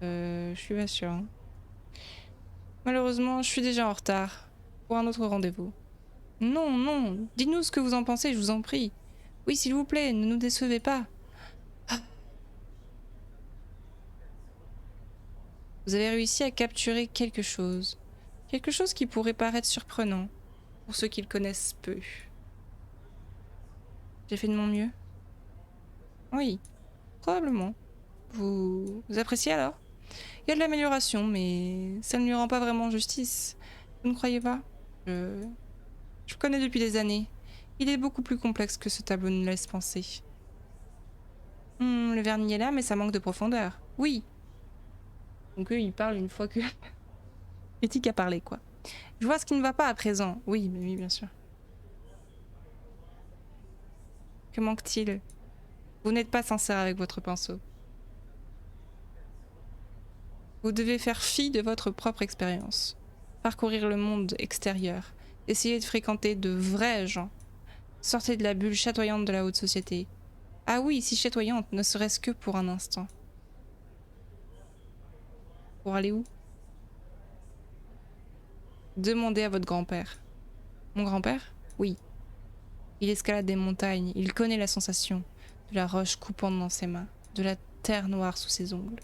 Je suis pas sûre. Hein. Malheureusement, je suis déjà en retard. Pour un autre rendez-vous. Non, non. Dites-nous ce que vous en pensez, je vous en prie. Oui, s'il vous plaît, ne nous décevez pas. Ah. Vous avez réussi à capturer quelque chose. Quelque chose qui pourrait paraître surprenant. Pour ceux qui le connaissent peu. J'ai fait de mon mieux? Oui, probablement. Vous appréciez alors? Il y a de l'amélioration, mais ça ne lui rend pas vraiment justice. Vous ne croyez pas? Je le connais depuis des années. Il est beaucoup plus complexe que ce tableau ne laisse penser. Le vernis est là, mais ça manque de profondeur. Oui. Donc eux, ils parlent une fois que... Critique a parlé, quoi. Je vois ce qui ne va pas à présent. Oui, mais oui, bien sûr. Que manque-t-il? Vous n'êtes pas sincère avec votre pinceau. Vous devez faire fi de votre propre expérience. parcourir le monde extérieur, essayer de fréquenter de vrais gens. Sortez de la bulle chatoyante de la haute société. Ah oui, si chatoyante, ne serait-ce que pour un instant. Pour aller où? Demandez à votre grand-père. Mon grand-père? Oui. Il escalade des montagnes, il connaît la sensation de la roche coupante dans ses mains, de la terre noire sous ses ongles.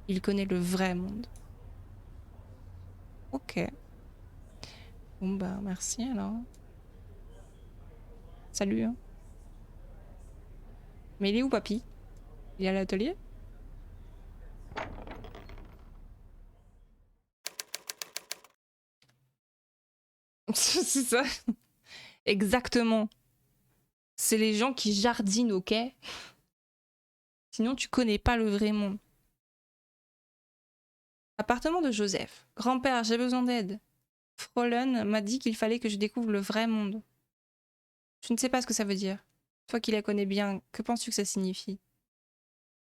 Il connaît le vrai monde. Ok. Bon bah merci alors. Salut. Hein. Mais il est où papy? Il est à l'atelier? C'est ça. Exactement. C'est les gens qui jardinent, ok? Sinon tu connais pas le vrai monde. Appartement de Joseph. Grand-père, j'ai besoin d'aide. Frolen m'a dit qu'il fallait que je découvre le vrai monde. Je ne sais pas ce que ça veut dire. Toi qui la connais bien, que penses-tu que ça signifie?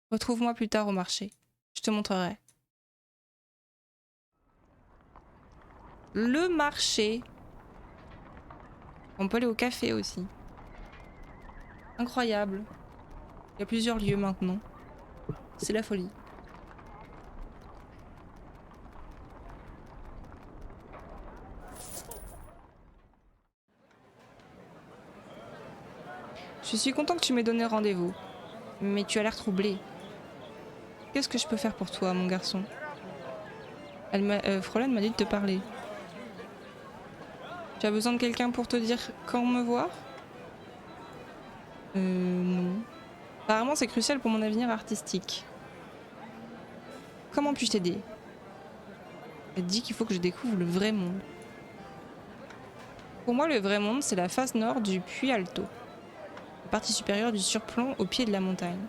Retrouve-moi plus tard au marché. Je te montrerai. Le marché. On peut aller au café aussi. Incroyable. Il y a plusieurs lieux maintenant. C'est la folie. Je suis content que tu m'aies donné rendez-vous. Mais tu as l'air troublé. Qu'est-ce que je peux faire pour toi, mon garçon? Frolen m'a dit de te parler. Tu as besoin de quelqu'un pour te dire quand me voir? Non. Apparemment, c'est crucial pour mon avenir artistique. Comment puis-je t'aider? Elle dit qu'il faut que je découvre le vrai monde. Pour moi, le vrai monde, c'est la face nord du Puy Alto. La partie supérieure du surplomb au pied de la montagne.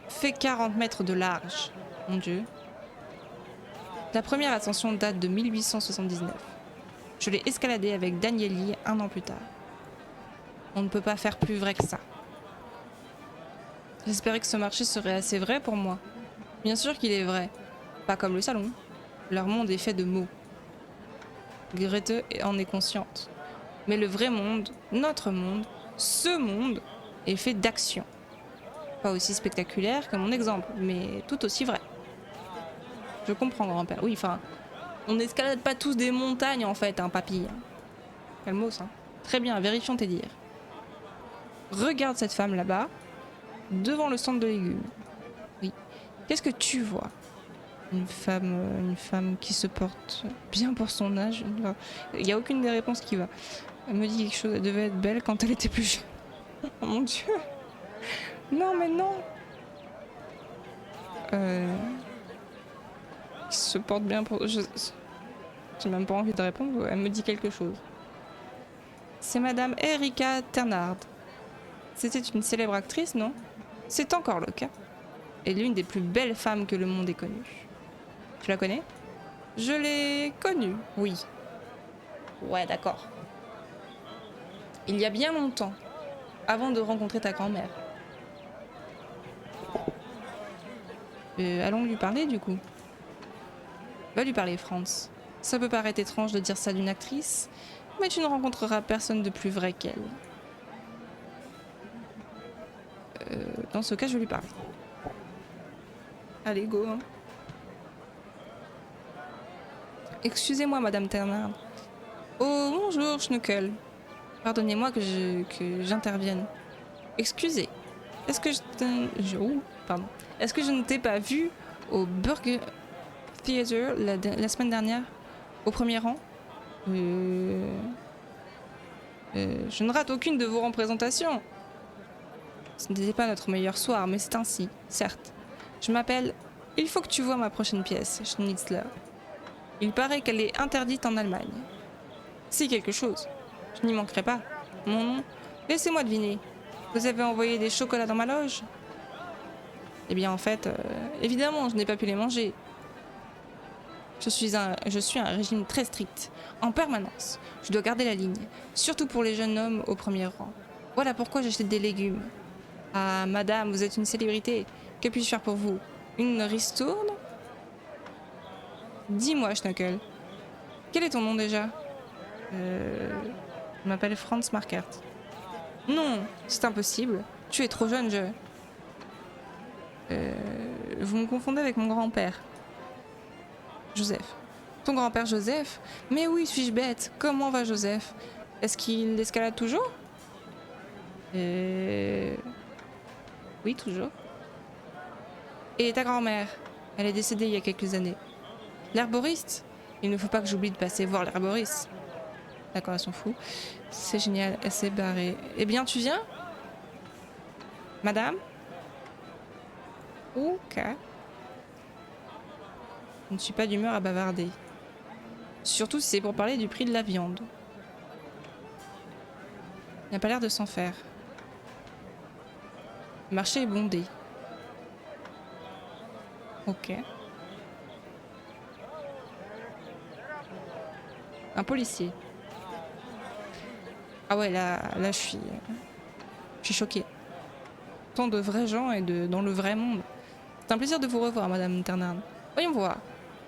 Fait 40 mètres de large. Mon Dieu. La première ascension date de 1879. Je l'ai escaladée avec Danieli 1 an plus tard. On ne peut pas faire plus vrai que ça. J'espérais que ce marché serait assez vrai pour moi. Bien sûr qu'il est vrai. Pas comme le salon. Leur monde est fait de mots. Grete en est consciente. Mais le vrai monde, notre monde, ce monde, est fait d'actions. Pas aussi spectaculaire que mon exemple, mais tout aussi vrai. Je comprends, grand-père. Oui, enfin, on n'escalade pas tous des montagnes en fait, hein, papy. Calmos, hein. Très bien, vérifions tes dires. Regarde cette femme là-bas, devant le stand de légumes. Oui. Qu'est-ce que tu vois? Une femme qui se porte bien pour son âge. Il n'y a aucune des réponses qui va. Elle me dit quelque chose, elle devait être belle quand elle était plus jeune. Oh mon Dieu. Non mais non. Qui se porte bien pour... J'ai même pas envie de répondre, elle me dit quelque chose. C'est Madame Erika Ternard. C'était une célèbre actrice, non? C'est encore le cas. Et l'une des plus belles femmes que le monde ait connues. Tu la connais? Je l'ai connue, oui. Ouais, d'accord. Il y a bien longtemps, avant de rencontrer ta grand-mère. Allons lui parler du coup. Va lui parler, Franz. Ça peut paraître étrange de dire ça d'une actrice, mais tu ne rencontreras personne de plus vrai qu'elle. Dans ce cas, je vais lui parler. Allez, go. Hein. Excusez-moi, Madame Ternard. Oh, bonjour, Schnuckel. Pardonnez-moi que j'intervienne. Excusez. Est-ce que pardon. Est-ce que je ne t'ai pas vu au Burger Theater la semaine dernière, au premier rang? Je ne rate aucune de vos représentations. Ce n'était pas notre meilleur soir, mais c'est ainsi, certes. Je m'appelle... Il faut que tu vois ma prochaine pièce, Schnitzler. Il paraît qu'elle est interdite en Allemagne. Si quelque chose. Je n'y manquerai pas. Mon nom? Laissez-moi deviner. Vous avez envoyé des chocolats dans ma loge? Eh bien en fait, évidemment, je n'ai pas pu les manger. Je suis un régime très strict, en permanence. Je dois garder la ligne, surtout pour les jeunes hommes au premier rang. Voilà pourquoi j'achète des légumes. Ah, madame, vous êtes une célébrité. Que puis-je faire pour vous? Une ristourne? Dis-moi, Schnuckel. Quel est ton nom déjà? Je m'appelle Franz Markert. Non, c'est impossible. Tu es trop jeune, vous me confondez avec mon grand-père. Joseph. Ton grand-père Joseph? Mais oui, suis-je bête? Comment va Joseph? Est-ce qu'il escalade toujours? Oui, toujours. Et ta grand-mère? Elle est décédée il y a quelques années. L'herboriste? Il ne faut pas que j'oublie de passer voir l'herboriste. D'accord, elle s'en fout. C'est génial, elle s'est barrée. Eh bien, tu viens? Madame? Ok. Je ne suis pas d'humeur à bavarder. Surtout si c'est pour parler du prix de la viande. Il n'a pas l'air de s'en faire. Le marché est bondé. Ok. Un policier. Ah ouais, là je suis choquée. Tant de vrais gens et dans le vrai monde. C'est un plaisir de vous revoir, Madame Ternard. Voyons voir.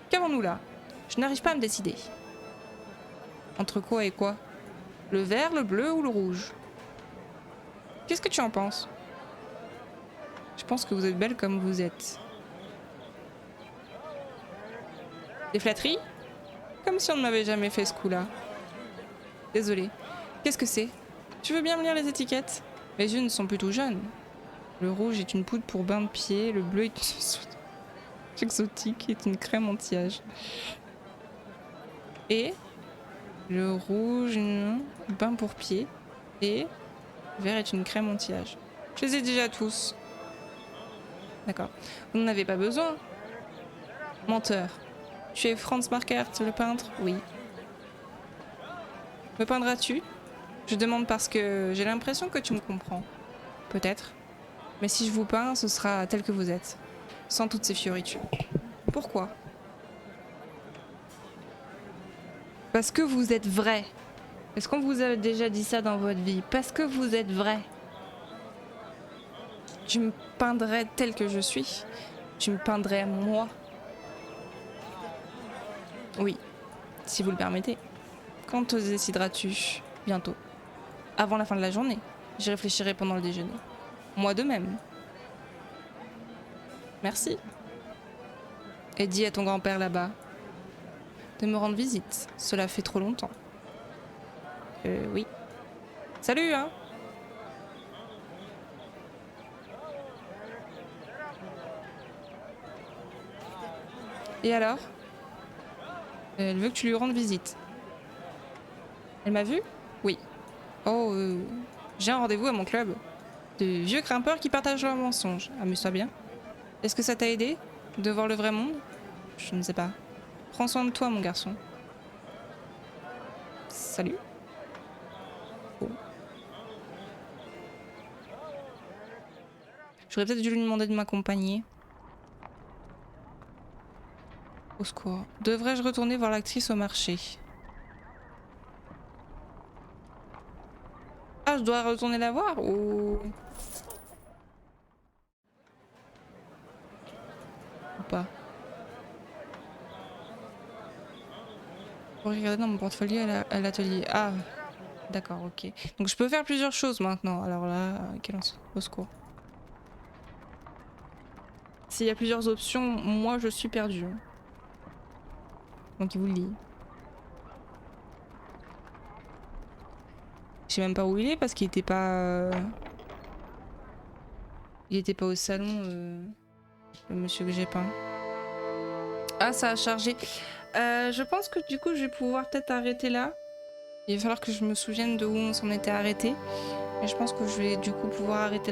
Qu'avons-nous là? Je n'arrive pas à me décider. Entre quoi et quoi? Le vert, le bleu ou le rouge? Qu'est-ce que tu en penses? Je pense que vous êtes belle comme vous êtes. Des flatteries? Comme si on ne m'avait jamais fait ce coup-là. Désolée. Qu'est-ce que c'est? Tu veux bien me lire les étiquettes? Mes yeux ne sont plus tout jeunes. Le rouge est une poudre pour bain de pied, le bleu est exotique est une crème anti-âge. Et le rouge, bain pour pied. Et le vert est une crème anti-âge. Je les ai déjà tous. D'accord. Vous n'en avez pas besoin. Menteur. Tu es Franz Markert, le peintre? Oui. Me peindras-tu? Je demande parce que j'ai l'impression que tu me comprends. Peut-être. Mais si je vous peins, ce sera tel que vous êtes. Sans toutes ces fioritures. Pourquoi? Parce que vous êtes vrai. Est-ce qu'on vous a déjà dit ça dans votre vie? Parce que vous êtes vrai. Tu me peindrais tel que je suis. Tu me peindrais moi. Oui, si vous le permettez. Quand te décideras-tu? Bientôt. Avant la fin de la journée. J'y réfléchirai pendant le déjeuner. Moi de même. Merci. Et dis à ton grand-père là-bas de me rendre visite. Cela fait trop longtemps. Oui. Salut, hein. Et alors? Elle veut que tu lui rendes visite. Elle m'a vue? Oui. Oh, j'ai un rendez-vous à mon club. De vieux grimpeurs qui partagent leurs mensonges. Amuse-toi bien. Est-ce que ça t'a aidé de voir le vrai monde? Je ne sais pas. Prends soin de toi, mon garçon. Salut. Oh. J'aurais peut-être dû lui demander de m'accompagner. Au secours. Devrais-je retourner voir l'actrice au marché? Ah, je dois retourner la voir ou pas? Faut regarder dans mon portfolio à l'atelier. Ah, d'accord, ok. Donc je peux faire plusieurs choses maintenant. Alors là, au secours. S'il y a plusieurs options, moi je suis perdue. Donc il vous le dit. Je sais même pas où il est parce qu'il était pas... Il était pas au salon, le monsieur que j'ai peint. Ah, ça a chargé. Je pense que du coup je vais pouvoir peut-être arrêter là. Il va falloir que je me souvienne de où on s'en était arrêté. Et je pense que je vais du coup pouvoir arrêter là.